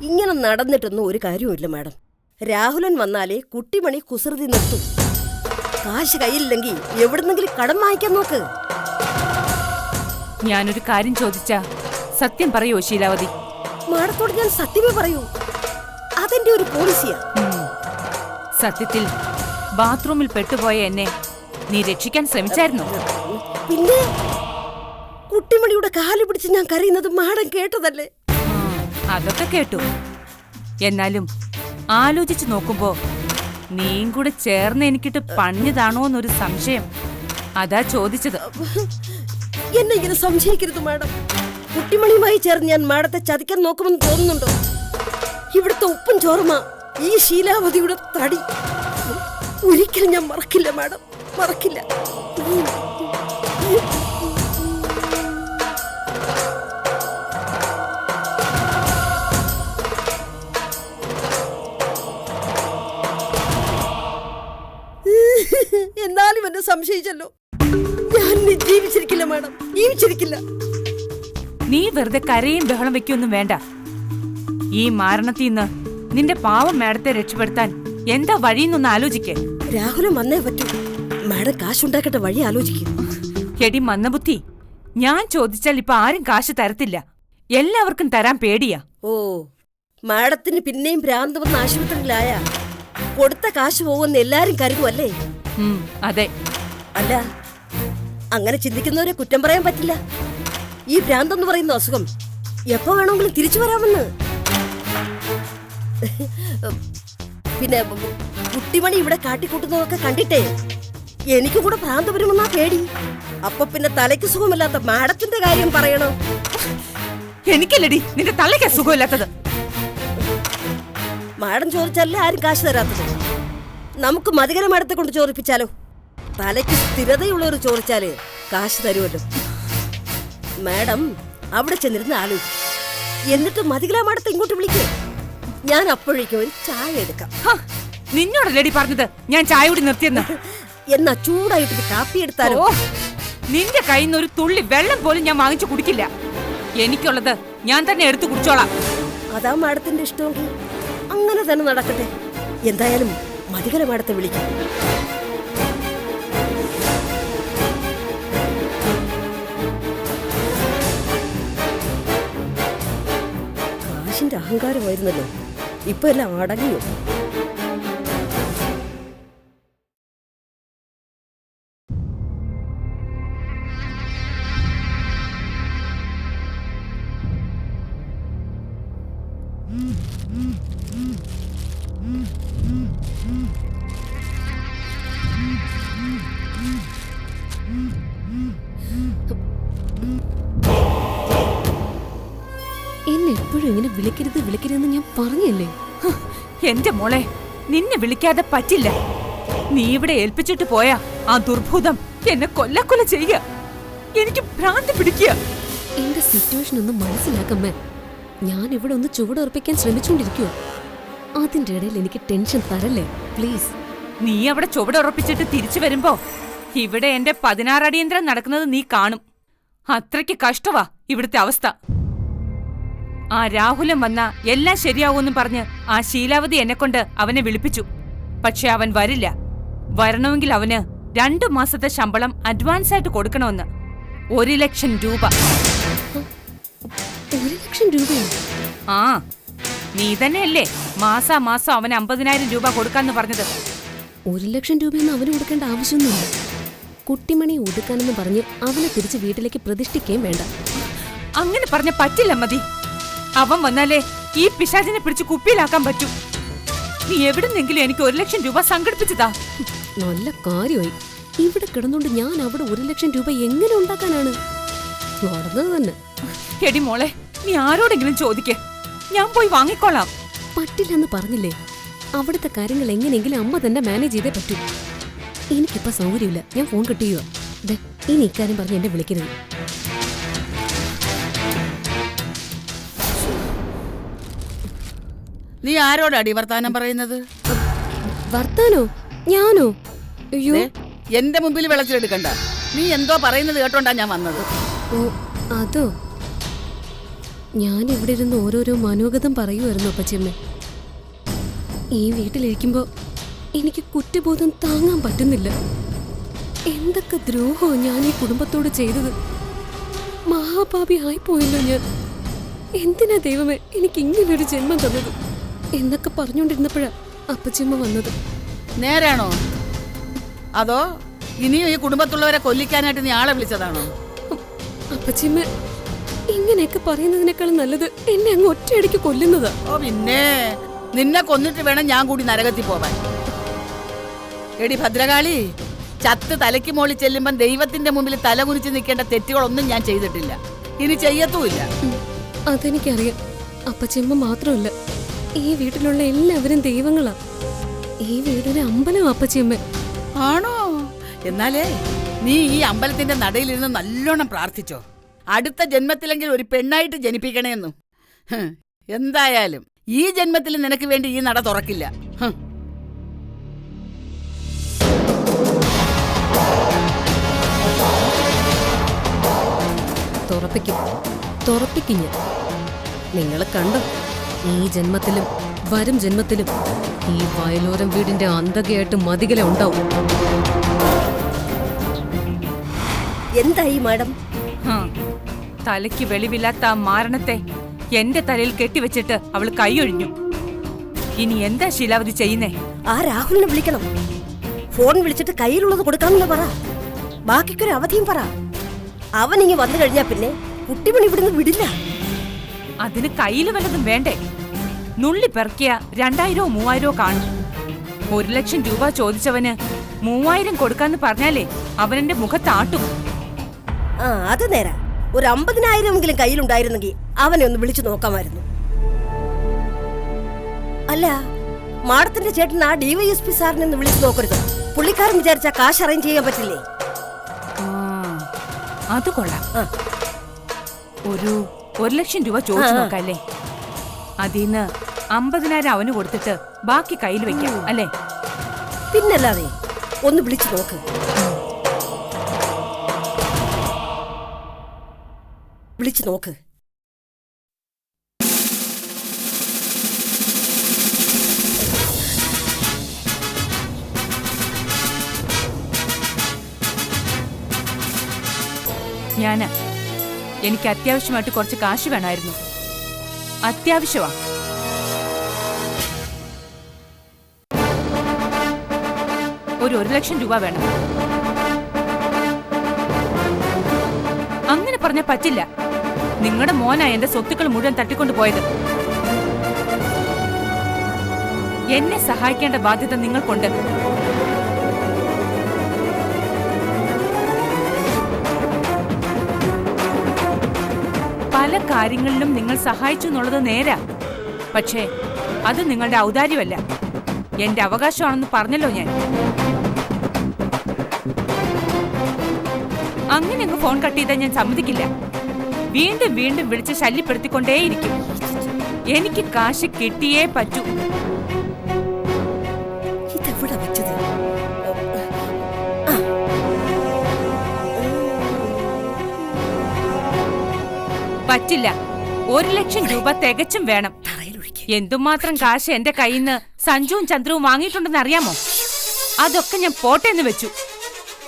ഇങ്ങനെ നടന്നിട്ടൊന്നും ഒരു കാര്യവുമില്ല മാഡം. രാഹുലൻ വന്നാലേ കുട്ടിമണി കുസൃതി നിർത്തും. കാശ് കയ്യില്ലെങ്കിൽ എവിടുന്നെങ്കിലും കടം വാങ്ങിക്കാൻ നോക്ക്. ഞാനൊരു കാര്യം ചോദിച്ചാ സത്യം പറയോ ശീലാവതി? മാഡത്തോട് ഞാൻ സത്യമേ പറയൂ. അതെന്റെ ഒരു പോളിസിയാ. സത്യത്തിൽ ബാത്റൂമിൽ പെട്ടുപോയ എന്നെ നീ രക്ഷിക്കാൻ ശ്രമിച്ചായിരുന്നു. പിന്നെ കുട്ടിമണിയുടെ കാല് പിടിച്ച് ഞാൻ കരയുന്നത് മാഡം കേട്ടതല്ലേ? അതൊക്കെ കേട്ടു. എന്നാലും ആലോചിച്ചു നോക്കുമ്പോ നീയും കൂടെ ചേർന്ന് എനിക്കിട്ട് പണിഞ്ഞതാണോന്നൊരു സംശയം. അതാ ചോദിച്ചത്. എന്നെ ഇങ്ങനെ സംശയിക്കരുത് മാഡം. കുട്ടിമണിയുമായി ചേർന്ന് ഞാൻ മാഡത്തെ ചതിക്കാൻ നോക്കുമെന്ന് തോന്നുന്നുണ്ടോ? ഇവിടുത്തെ ഉപ്പും ചോറുമാ ഈ ശീലാവതിയുടെ തടി. ഒരിക്കലും ഞാൻ മറക്കില്ല മാഡം, മറക്കില്ല. എന്നാലും എന്നെ സംശയിച്ചല്ലോ. ഞാൻ ജീവിച്ചിരിക്കില്ല മാഡം, ജീവിച്ചിരിക്കില്ല. നീ വെറുതെ കരയും ബഹളം വെക്കൊന്നും വേണ്ട. ഈ മാരണത്തിൽ നിന്ന് നിന്റെ പാവം മാഡത്തെ രക്ഷപ്പെടുത്താൻ എന്താ വഴിയെന്നൊന്ന് ആലോചിക്കേ. രാഹുലം വന്നേ പറ്റൂ. മാഡം കാശുണ്ടാക്കേണ്ട വഴി ആലോചിക്കും. എടി മന്നബുദ്ധി, ഞാൻ ചോദിച്ചാൽ ഇപ്പൊ ആരും കാശ് തരത്തില്ല. എല്ലാവർക്കും തരാൻ പേടിയാ. ഓ, മാഡത്തിന് പിന്നെയും ഭ്രാന്ത് വന്ന ആശുപത്രിയിലായ കൊടുത്ത കാശ് പോകുമെന്ന് എല്ലാരും കരുതുമല്ലേ? അതെ. അല്ല, അങ്ങനെ ചിന്തിക്കുന്നവരെ കുറ്റം പറയാൻ പറ്റില്ല. ഈ ഭ്രാന്തെന്ന് പറയുന്ന അസുഖം എപ്പോ വേണമെങ്കിലും തിരിച്ചു വരാമെന്ന്. പിന്നെ കുട്ടിമണി ഇവിടെ കാട്ടിക്കൂട്ടുന്നതൊക്കെ കണ്ടിട്ടേ എനിക്കും കൂടെ ഭ്രാന്ത് വരുമെന്നാ പേടി. അപ്പൊ പിന്നെ തലയ്ക്ക് സുഖമില്ലാത്ത മാഡത്തിന്റെ കാര്യം പറയണോ? എനിക്കല്ലടി നിന്റെ തലയ്ക്ക് സുഖമില്ലാത്തത്. മാഡം ചോദിച്ചല്ലേ ആരും കാശ് തരാത്തത്. നമുക്ക് മതികര മാഡത്തെ കൊണ്ട് ചോദിപ്പിച്ചാലോ? തലയ്ക്ക് സ്ഥിരതയുള്ളവർ ചോദിച്ചാല് കാശ് തരുമല്ലോ. മാഡം അവിടെ ചെന്നിരുന്ന് ആലോചിക്കും. എന്നിട്ട് മതികര മാഡത്തെ ഇങ്ങോട്ട് വിളിക്കേ. ഞാൻ അപ്പോഴേക്കും ഒരു ചായ എടുക്കാം. നിന്നോടല്ലേടി പറഞ്ഞത് ഞാൻ ചായ കൂടി നിർത്തിയെന്ന്? എന്നാ ചൂടായിട്ടൊരു കാപ്പി എടുത്താലോ? നിന്റെ കയ്യിൽ നിന്ന് ഒരു തുള്ളി വെള്ളം പോലും ഞാൻ വാങ്ങിച്ചു കുടിക്കില്ല. എനിക്കുള്ളത് ഞാൻ തന്നെ എടുത്തു കുടിച്ചോളാം. അതാ മാഡത്തിന്റെ ഇഷ്ടമെങ്കിൽ അങ്ങനെ തന്നെ നടക്കട്ടെ. എന്തായാലും മതികര മാഡത്തെ വിളിക്കാം. കാശിന്റെ അഹങ്കാരമായിരുന്നല്ലോ, ഇപ്പൊ എല്ലാം അടങ്ങിയോ? എന്നെ എപ്പോഴും ഇങ്ങനെ വിളിക്കരുത് വിളിക്കരുതെന്ന് ഞാൻ പറഞ്ഞല്ലേ? എന്റെ മോളെ, നിന്നെ വിളിക്കാതെ പറ്റില്ല. നീ ഇവിടെ ഏൽപ്പിച്ചിട്ട് പോയാ ആ ദുർഭൂതം എന്നെ കൊല്ലക്കൊല ചെയ്യുക. എനിക്ക് ഭ്രാന്ത് പിടിക്കുക. എന്റെ സിറ്റുവേഷൻ ഒന്ന് മനസ്സിലാക്കമ്മേ. ഞാൻ ഇവിടെ ഒന്ന് ചുവടുറപ്പിക്കാൻ ശ്രമിച്ചുകൊണ്ടിരിക്കുക. അതിന്റെ ഇടയിൽ എനിക്ക് ടെൻഷൻ തരല്ലേ പ്ലീസ്. നീ അവിടെ ചുവടുറപ്പിച്ചിട്ട് തിരിച്ചു വരുമ്പോ ഇവിടെ എന്റെ 16 അടിയന്തരം നടക്കുന്നത് നീ കാണും. അത്രയ്ക്ക് കഷ്ടവാ ഇവിടുത്തെ അവസ്ഥ. ആ രാഹുലം വന്ന എല്ലാം ശരിയാവൂന്നും പറഞ്ഞ് ആ ശീലാവതി എന്നെക്കൊണ്ട് അവനെ വിളിപ്പിച്ചു. പക്ഷെ അവൻ വരില്ല. വരണമെങ്കിൽ അവന് 2 മാസത്തെ ശമ്പളം അഡ്വാൻസ് ആയിട്ട് കൊടുക്കണമെന്ന്. 1 ലക്ഷം രൂപ. 1 ലക്ഷം രൂപയോ? ആ, നീ തന്നെയല്ലേ മാസാമാസം അവന് 50,000 രൂപ കൊടുക്കാന്ന് പറഞ്ഞത്? 1 ലക്ഷം രൂപയൊന്നും അവന് കൊടുക്കേണ്ട ആവശ്യമൊന്നുമില്ല. കുട്ടിമണി ഒതുക്കാനെന്ന് പറഞ്ഞ് അവനെ തിരിച്ച് വീട്ടിലേക്ക് പ്രതിഷ്ഠിക്കുകയും വേണ്ട. അങ്ങനെ പറഞ്ഞ പറ്റില്ല മതി. അവൻ വന്നാലേ ഈ പിശാചിനെ പിടിച്ച് കുപ്പിയിലാക്കാൻ പറ്റൂ. നീ എവിടുന്നെങ്കിലും എനിക്ക് 1 ലക്ഷം രൂപ സംഘടിപ്പിച്ചതാ. നല്ല കാര്യമായി. ഇവിടെ കിടന്നുകൊണ്ട് ഞാൻ അവിടെ 1 ലക്ഷം രൂപ എങ്ങനെ ഉണ്ടാക്കാനാണ്? നടന്നത് തന്നെ. എടി മോളെ, നീ ആരോടെങ്കിലും ചോദിക്കേ, ഞാൻ പോയി വാങ്ങിക്കോളാം. പറ്റില്ലെന്ന് പറഞ്ഞില്ലേ? അവിടുത്തെ കാര്യങ്ങൾ എങ്ങനെയെങ്കിലും അമ്മ തന്നെ മാനേജ് ചെയ്തേ പറ്റൂ. എനിക്കിപ്പോ സൗകര്യമില്ല. ഞാൻ ഫോൺ കിട്ടിയോ? ഇനി ഇക്കാര്യം പറഞ്ഞ് എന്നെ വിളിക്കരുത്. നീ ആരോടാടി വർത്താനം പറയുന്നത്? വർത്താനോ? ഞാനോ? അയ്യോ, എന്റെ മുമ്പിൽ വിളച്ചിലെടുക്കണ്ട. നീ എന്തോ പറയുന്നത് കേട്ടോണ്ടാ ഞാൻ വന്നത്. ഓ അതോ, ഞാൻ ഇവിടെ ഇരുന്ന് ഓരോരോ മനോഗതം പറയുമായിരുന്നു അപ്പച്ചമ്മ. ഈ വീട്ടിലിരിക്കുമ്പോ എനിക്ക് കുറ്റബോധം താങ്ങാൻ പറ്റുന്നില്ല. എന്തൊക്കെ ദ്രോഹോ ഞാൻ ഈ കുടുംബത്തോട് ചെയ്തത്. മഹാപാപി ആയിപ്പോയല്ലോ ഞാൻ. എന്തിനാ ദൈവമേ എനിക്ക് ഇങ്ങനൊരു ജന്മം തന്നത് എന്നൊക്കെ പറഞ്ഞുകൊണ്ടിരുന്നപ്പോഴാ അപ്പച്ചമ്മ വന്നത്. നേരാണോ? അതോ ഇനിയും ഈ കുടുംബത്തുള്ളവരെ കൊല്ലിക്കാനായിട്ട് നീ ആളെ വിളിച്ചതാണോ? അപ്പച്ചമ്മ ഇങ്ങനെയൊക്കെ പറയുന്നതിനേക്കാളും നല്ലത് എന്നെ അങ്ങ് ഒറ്റയടിക്ക് കൊല്ലുന്നതാ. ഓ പിന്നെ നിന്നെ കൊന്നിട്ട് വേണം ഞാൻ കൂടി നരകത്തിൽ പോവാൻ. എടി ഭദ്രകാളി, ചത്ത് തലയ്ക്ക് മോളി ചെല്ലുമ്പം ദൈവത്തിന്റെ മുമ്പിൽ തല കുനിച്ച് നിൽക്കേണ്ട തെറ്റുകളൊന്നും ഞാൻ ചെയ്തിട്ടില്ല, ഇനി ചെയ്യത്തുമില്ല. അതെനിക്കറിയാം. അപ്പച്ചമ്മ മാത്രമല്ല, ഈ വീട്ടിലുള്ള എല്ലാവരും ദൈവങ്ങളാ. ഈ വീടൊരു അമ്പലം അപ്പച്ചമ്മ. ആണോ? എന്നാലേ നീ ഈ അമ്പലത്തിന്റെ നടയിലിരുന്ന് നല്ലോണം പ്രാർത്ഥിച്ചോ, അടുത്ത ജന്മത്തിലെങ്കിൽ ഒരു പെണ്ണായിട്ട് ജനിപ്പിക്കണേന്നു. എന്തായാലും ഈ ജന്മത്തിൽ നിനക്ക് വേണ്ടി ഈ നട തുറക്കില്ല. തുറപ്പിക്കും ഞാൻ. നിങ്ങൾ കണ്ടോ, ഈ ജന്മത്തിലും വരും ജന്മത്തിലും ഈ വയലോരം വീടിന്റെ അന്തകയായിട്ട് മതികല ഉണ്ടാവും. എന്തായി മാഡം? തലയ്ക്ക് വെളിവില്ലാത്ത ആ മാരണത്തെ എന്റെ തലയിൽ കെട്ടിവെച്ചിട്ട് അവൾ കൈയൊഴിഞ്ഞു. ഇനി എന്താ ശീലാവതി ചെയ്യുന്നേ? ആ രാഹുലിനെ വിളിക്കണം. ഫോൺ വിളിച്ചിട്ട് കയ്യിലുള്ളത് കൊടുക്കാമെന്ന് പറ. ബാക്കിക്കൊരു അവധിയും പറ. അവൻ ഇങ്ങ് വന്നു കഴിഞ്ഞാ പിന്നെ കുട്ടിമണി ഇവിടുന്ന് വിടില്ല. അതിന് കയ്യിൽ വല്ലതും വേണ്ടേ? നുള്ളി പെറുക്കിയ 2000 3000 കാണും. 1 ലക്ഷം രൂപ ചോദിച്ചവന് 3000 കൊടുക്കാന്ന് പറഞ്ഞാലേ അവനെന്റെ മുഖത്താട്ടും. ആ, അത് നേരാ. ഒരു 50,000 കയ്യിലുണ്ടായിരുന്നെങ്കിൽ അവനെ ഒന്ന് വിളിച്ചു നോക്കാമായിരുന്നു. അല്ല, മാഡത്തിന്റെ ചേട്ടൻ ആ DYSP സാറിനെ ഒന്ന് വിളിച്ചു നോക്കരുത്. പുള്ളിക്കാരൻ വിചാരിച്ചാ കാശ് അറേഞ്ച് ചെയ്യാൻ പറ്റില്ലേ? അത് കൊള്ളാം. ഒരു 1 ലക്ഷം രൂപ ചോദിച്ചു നോക്കല്ലേ? അതിന്ന് 50,000 അവന് കൊടുത്തിട്ട് ബാക്കി കയ്യിൽ വെക്കാം അല്ലേ? പിന്നല്ലാതെ ഒന്ന് വിളിച്ചു നോക്ക്. വിളിച്ചു നോക്ക്. എനിക്ക് അത്യാവശ്യമായിട്ട് കുറച്ച് കാശ് വേണമായിരുന്നു. അത്യാവശ്യമാ. ഒരു 1 ലക്ഷം രൂപ വേണം. അങ്ങനെ പറഞ്ഞ പറ്റില്ല. നിങ്ങളുടെ മോനാ എന്റെ സ്വത്തുക്കൾ മുഴുവൻ തട്ടിക്കൊണ്ടു പോയത്. എന്നെ സഹായിക്കേണ്ട ബാധ്യത നിങ്ങൾക്കുണ്ട്. പല കാര്യങ്ങളിലും നിങ്ങൾ സഹായിച്ചു എന്നുള്ളത് നേരാ. പക്ഷേ അത് നിങ്ങളുടെ ഔദാര്യമല്ല, എന്റെ അവകാശമാണെന്ന് പറഞ്ഞല്ലോ ഞാൻ. അങ്ങനെ അങ്ങ് ഫോൺ കട്ട് ചെയ്താൽ ഞാൻ സമ്മതിക്കില്ല. വീണ്ടും വീണ്ടും വിളിച്ച് ശല്യപ്പെടുത്തിക്കൊണ്ടേയിരിക്കും. എനിക്ക് കാശ് കിട്ടിയേ പറ്റൂ. ഇതെവിടെ വെച്ചത്? പറ്റില്ല. 1 ലക്ഷം രൂപ തികച്ചും വേണം. എന്തുമാത്രം കാശ് എന്റെ കയ്യിൽ നിന്ന് സഞ്ജുവും ചന്ദ്രവും വാങ്ങിയിട്ടുണ്ടെന്ന് അറിയാമോ? അതൊക്കെ ഞാൻ പോട്ടെ എന്ന് വെച്ചു.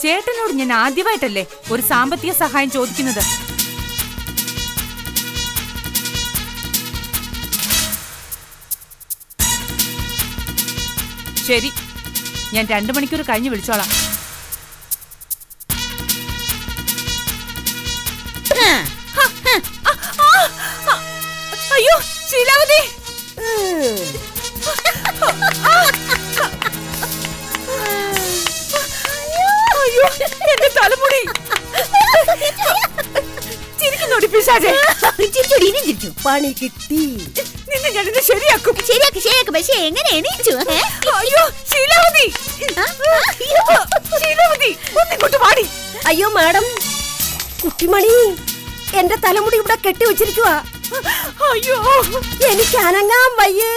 ചേട്ടനോട് ഞാൻ ആദ്യമായിട്ടല്ലേ ഒരു സാമ്പത്തിക സഹായം ചോദിക്കുന്നത്. ശരി, ഞാൻ 2 മണിക്കൂർ കഴിഞ്ഞ് വിളിച്ചോളാം. അയ്യോ ശീലാവതി, അയ്യോ എന്റെ തലമുടി. ചിരിക്കുന്നോടി പിശാചേ. പണി കിട്ടി. നിന്നെ ഞാനിന്ന് ശരിയാക്കും. പക്ഷേ എങ്ങനെ എണീച്ചു? അയ്യോ ശീലാവതി, ശീലാവതി ഒന്നിങ്ങോട്ട് വാടി. അയ്യോ മാഡം, കുട്ടിമണി എന്റെ തലമുടി ഇവിടെ കെട്ടി വെച്ചിരിക്കുവാ. അയ്യോ എനിക്ക് അനങ്ങാൻ വയ്യേ.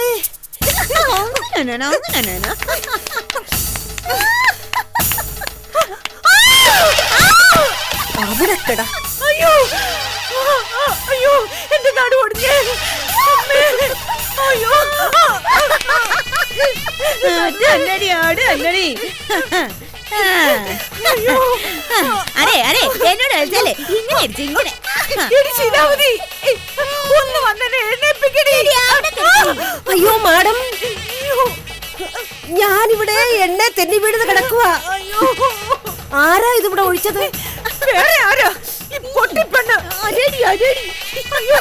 അവിടെ കിട. അയ്യോ അയ്യോ എന്റെ നാട് ഒടിഞ്ഞേ. അയ്യോ അരേ അരേ എന്നോട് കളിച്ചാലേ ഇങ്ങനെ ഇങ്ങോട്ട് ശീലാവതി ഒന്ന് വന്നെ എണ്ണപ്പിക്കണേ. അയ്യോ മാഡം, ഞാനിവിടെ എണ്ണ തെന്നി വീഴുന്ന കിടക്കുവാ. ആരാ ഇതിവിടെ ഒഴിച്ചത്? വേറെ ആരാ? ഈ പൊട്ടിപ്പെണ്ണ്. അരടി അരടി. അയ്യോ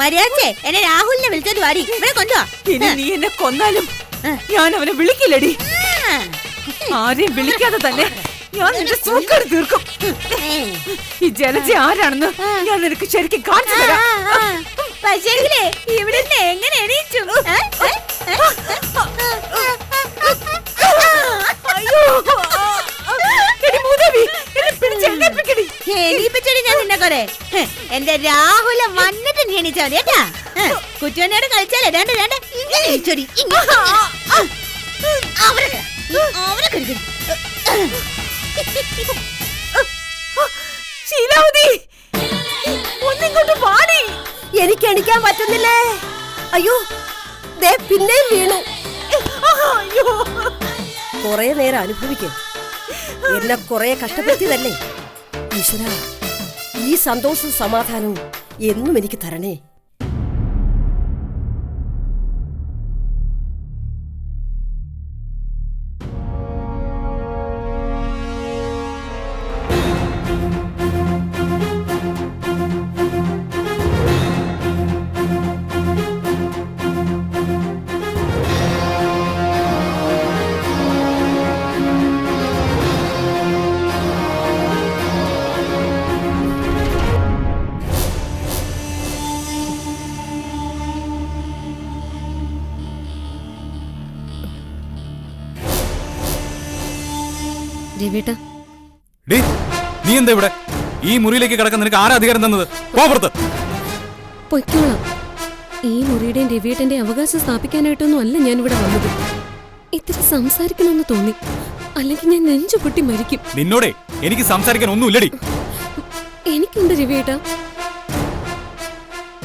മര്യാദ എന്നെ രാഹുലിനെ വിളിച്ചോണ്ട് വാടി ഇവിടെ കൊണ്ടുവാ. ഇനി നീ എന്നെ കൊന്നാലും ഞാൻ അവനെ വിളിക്കില്ലടി. ആരെയും വിളിക്കാതെ തന്നെ ഞാൻ നിന്റെ സൂക്കേട് തീർക്കും. ഈ ജലജ ആരാണെന്ന് ഞാൻ നിനക്ക് ശരിക്കും കാണിച്ചു തരാം. പക്ഷേങ്കിലേ ഇവിടുന്ന് എങ്ങനെ എണീച്ചു? എണീപ്പിച്ചടി ഞാൻ നിന്നെ കൊറേ. എന്റെ രാഹുല വന്നിട്ട് നീ എണീച്ചാ മതി കേട്ടാ. കുറ്റുവനോട് കളിച്ചാലേ രണ്ട് രണ്ട് ഇങ്ങനെ എണീച്ചോടി. ഒന്നിങ്ങോട്ട് പാടി. എനിക്ക് എണിക്കാൻ പറ്റുന്നില്ലേ? അയ്യോ ദേ പിന്നെയും വീണു. കൊറേ നേരം അനുഭവിക്കും. എന്നെ കൊറേ കഷ്ടപ്പെടുത്തിയതല്ലേ ഈശ്വര. ഈ സന്തോഷവും സമാധാനവും എന്നും എനിക്ക് തരണേ. രവിയേട്ടാ, ഡേ, നീ എന്താ ഇവിടെ? ഈ മുറിയിലേക്ക് കിടക്കാൻ നിനക്ക് ആരാ അധികാരം തന്നത്? പോ പുറത്ത്. പൊയ്ക്കോളാം. ഈ മുറിയുടെയും രവിയേട്ടന്റെ അവകാശം സ്ഥാപിക്കാനായിട്ടൊന്നും അല്ല ഞാൻ ഇവിടെ വന്നത്. ഇത്തിരി സംസാരിക്കണമെന്ന് തോന്നി, അല്ലെങ്കിൽ ഞാൻ നെഞ്ചു പൊട്ടി മരിക്കും. നിന്നോടെ എനിക്ക് സംസാരിക്കാൻ ഒന്നുമില്ലടി. എനിക്കുണ്ട് രവിയേട്ടാ.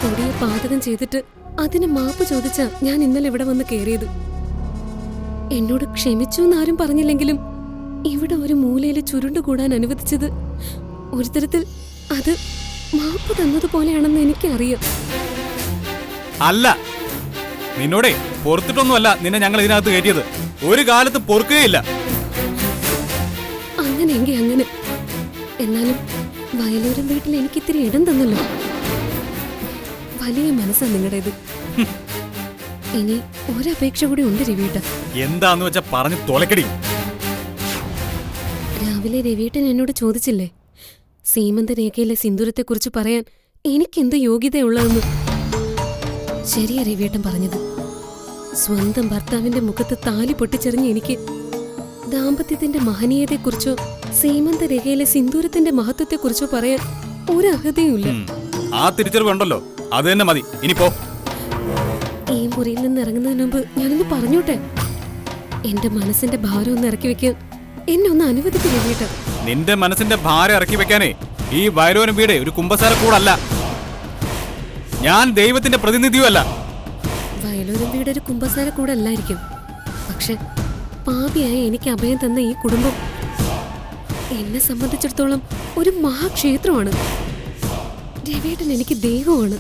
കൊടിയ പാതകം ചെയ്തിട്ട് അതിന് മാപ്പ് ചോദിച്ചാ ഞാൻ ഇന്നലെ ഇവിടെ വന്ന് കയറിയത്. എന്നോട് ക്ഷമിച്ചു എന്നാരും പറഞ്ഞില്ലെങ്കിലും ഇവിടെ ഒരു മൂലയിൽ ചുരുണ്ടുകൂടാൻ അനുവദിച്ചത് ഒരു തരത്തിൽ അത് മാപ്പ് തന്നതുപോലെയാണെന്ന് എനിക്കറിയാം. അല്ല, നിന്നോടെ പൊറത്തിട്ടൊന്നുമല്ല നിന്നെ ഞങ്ങൾ ഇതിനകത്ത് കയറ്റിയത്. ഒരു കാലത്ത് പൊറുക്കുകയില്ല. അങ്ങനെയെങ്കിൽ അങ്ങനെ. എന്നാലും വയലൂരം വീട്ടിൽ എനിക്ക് ഇത്തിരി ഇടം തന്നല്ലോ. വലിയ മനസ്സാ നിങ്ങളുടേത്. ഇനി ഒരപേക്ഷ കൂടി ഉണ്ട് രവിയേട്ട. എന്താന്ന് വെച്ചാ പറഞ്ഞു തോലക്കടി. രാവിലെ രവിയേട്ടൻ എന്നോട് ചോദിച്ചില്ലേ സീമന്ത രേഖയിലെ സിന്ദൂരത്തെക്കുറിച്ച് പറയാൻ എനിക്കെന്ത് യോഗ്യതയുള്ളതെന്ന്? ശരിയാ രവിയേട്ടൻ പറഞ്ഞത്. സ്വന്തം ഭർത്താവിന്റെ മുഖത്ത് താലി പൊട്ടിച്ചെറിഞ്ഞ് എനിക്ക് ദാമ്പത്യത്തിന്റെ മഹനീയതയെക്കുറിച്ചോ സീമന്ത രേഖയിലെ സിന്ദൂരത്തിന്റെ മഹത്വത്തെക്കുറിച്ചോ പറയാൻ ഒരു അർഹതയുമില്ല. ആ തിരിച്ചറിവുണ്ടല്ലോ, അത് തന്നെ മതി. ഇനിപ്പോ ഈ മുറിയിൽ നിന്ന് ഇറങ്ങുന്നതിന് മുമ്പ് ഞാനൊന്ന് പറഞ്ഞോട്ടെ. എന്റെ മനസ്സിന്റെ ഭാരം ഒന്ന് ഇറക്കി വെക്കാൻ എന്നെ ഒന്ന് അനുവദിക്കും രവിയേട്ട. നിന്റെ മനസ്സിന്റെ ഭാരം ഇറക്കി വെക്കാനേ ഈ വയലോരം വീട് ഒരു കുമ്പസാര കൂടല്ല. ഞാൻ ദൈവത്തിന്റെ പ്രതിനിധിയുമല്ല. വയലൂരം വീട് ഒരു കുമ്പസാര കൂടെ അല്ലായിരിക്കും. പക്ഷെ പാപിയായ എനിക്ക് അഭയം തന്ന ഈ കുടുംബം എന്നെ സംബന്ധിച്ചിടത്തോളം ഒരു മഹാക്ഷേത്രമാണ്. രവിയേട്ടൻ എനിക്ക് ദൈവമാണ്.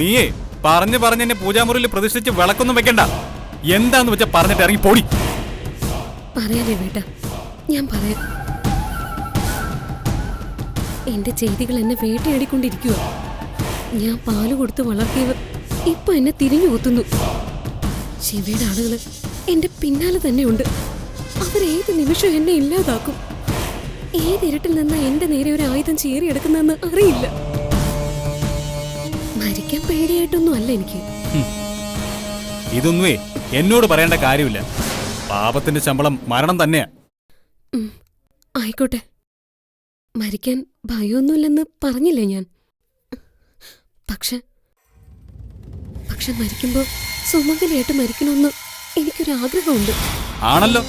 നീയേ പറഞ്ഞു എന്നെ പൂജാമുറിയിൽ പ്രതിഷ്ഠിച്ച് വിളക്കൊന്നും വെക്കണ്ട. എന്താന്ന് വെച്ചാ പറഞ്ഞിട്ട് ഇറങ്ങി പോടി. പറയാം രവിയേട്ട, ഞാൻ പറയാം. എന്റെ ചെയ്തികൾ എന്നെ വേട്ടയാടിക്കൊണ്ടിരിക്കുക. ഞാൻ പാല് കൊടുത്ത് വളർത്തിയവർ ഇപ്പൊ എന്നെ തിരിഞ്ഞു കൊത്തുന്നു. ശിവയുടെ ആളുകള് എന്റെ പിന്നാലെ തന്നെയുണ്ട്. അവരേത് നിമിഷം എന്നെ ഇല്ലാതാക്കും. ഏതിരട്ടിൽ നിന്നാ എന്റെ നേരെ ഒരു ആയുധം ചീറിയെടുക്കുന്നെന്ന് അറിയില്ല. മരിക്കാൻ പേടിയായിട്ടൊന്നും അല്ല എനിക്ക്. ഇതൊന്നുമേ എന്നോട് പറയേണ്ട കാര്യമില്ല. പാപത്തിന്റെ ശമ്പളം മരണം തന്നെയാ. ആയിക്കോട്ടെ, മരിക്കാൻ ഭയമൊന്നുമില്ലെന്ന് പറഞ്ഞില്ലേ ഞാൻ? പക്ഷെ മരിക്കുമ്പോ സുമംഗലിയായിട്ട് മരിക്കണമെന്ന് എനിക്കൊരാഗ്രഹമുണ്ട്. ആണല്ലോ,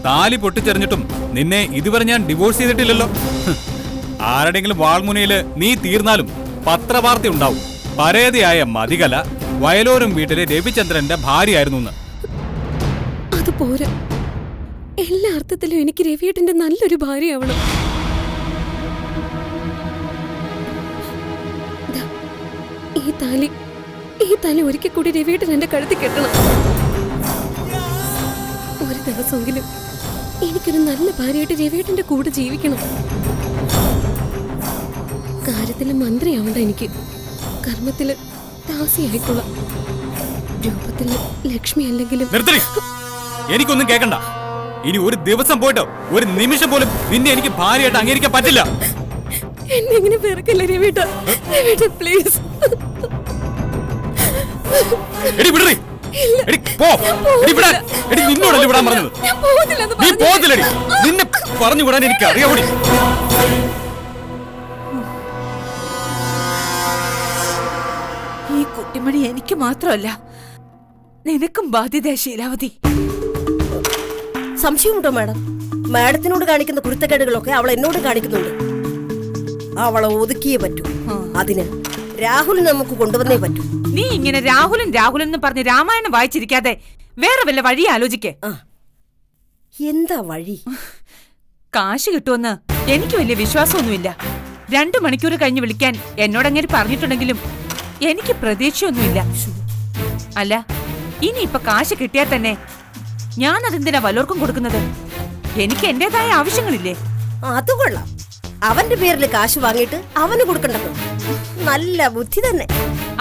താലി പൊട്ടിച്ചെറിഞ്ഞിട്ടും നിന്നെ ഇതുവരെ ഞാൻ ഡിവോഴ്സ് ചെയ്തിട്ടില്ലല്ലോ. ആരുടെങ്കിലും വാൾമുനയില് നീ തീർന്നാലും പത്രവാർത്ത ഉണ്ടാവും. പരേതയായ മതികല വയലോരം വീട്ടിലെ രവിചന്ദ്രന്റെ ഭാര്യയായിരുന്നു. അത് പോരാ, എല്ലാ അർത്ഥത്തിലും എനിക്ക് രവിയേട്ടന്റെ നല്ലൊരു ഭാര്യയാവണം. ഈ താലി ഒരിക്കൽ കൂടി രവിയേട്ടൻ എന്റെ കഴുത്തിൽ കെട്ടണം. ഒരു ദിവസമെങ്കിലും എനിക്കൊരു നല്ല ഭാര്യയായിട്ട് രവിയേട്ടന്റെ കൂടെ ജീവിക്കണം. കാര്യത്തില് മന്ത്രിയാവണ്ട എനിക്ക്, കർമ്മത്തില് ദാസി ആയിക്കോളാം. രൂപത്തിൽ ലക്ഷ്മി അല്ലെങ്കിലും നിർത്തടി. എനിക്കൊന്നും കേൾക്കണ്ട. ഇനി ഒരു ദിവസം പോയിട്ടോ ഒരു നിമിഷം പോലും നിന്നെ എനിക്ക് ഭാര്യയായിട്ട് അംഗീകരിക്കാൻ പറ്റില്ല. എന്നെ ഇങ്ങനെ വെറുക്കല്ലേ രവിയേട്ടാ. രവിയേട്ടാ പ്ലീസ്. എടി വിടറി. എടി പോ. എടി വിടാൻ. എടി നിന്നോടല്ലേ വിടാൻ പറഞ്ഞത്. ഞാൻ പോകുന്നില്ലെന്ന് നീ പറഞ്ഞില്ലേ? പോകത്തില്ലടി. നിന്നെ പറഞ്ഞു വിടാൻ എനിക്ക് അറിയാവൂടി. ഈ കുട്ടിമണി എനിക്ക് മാത്രമല്ല, നിനക്കും ബാധ്യത ശീലാവതി. സംശയമുണ്ടോ മാഡം? മാഡത്തിനോട് കാണിക്കുന്ന കുരുത്തക്കേടുകളൊക്കെ അവൾ എന്നോട് കാണിക്കുന്നുണ്ട്. അവളെ ഒതുക്കിയേ പറ്റൂ. അതിന് രാഹുൽ നമുക്ക് കൊണ്ടുവന്നേ പറ്റൂ. നീ ഇങ്ങനെ രാഹുലൻ രാഹുലൻ എന്ന് പറഞ്ഞ് രാമായണം വായിച്ചിരിക്കാതെ വേറെ വല്ല വഴി ആലോചിക്കേ. എന്താ വഴി? കാശ് കിട്ടുമെന്ന് എനിക്ക് വലിയ വിശ്വാസമൊന്നുമില്ല. 2 മണിക്കൂർ കഴിഞ്ഞ് വിളിക്കാൻ എന്നോടങ്ങനെ പറഞ്ഞിട്ടുണ്ടെങ്കിലും എനിക്ക് പ്രതീക്ഷയൊന്നുമില്ല. അല്ല, ഇനിയിപ്പൊ കാശ് കിട്ടിയാൽ തന്നെ ഞാൻ അതെന്തിനാ വല്ലവർക്കും കൊടുക്കുന്നത്? എനിക്ക് എന്റേതായ ആവശ്യങ്ങളില്ലേ? അത് കൊള്ളാം. അവന്റെ പേരിൽ കാശ് വാങ്ങിയിട്ട് അവന് കൊടുക്കണ്ടോ? നല്ല ബുദ്ധി തന്നെ.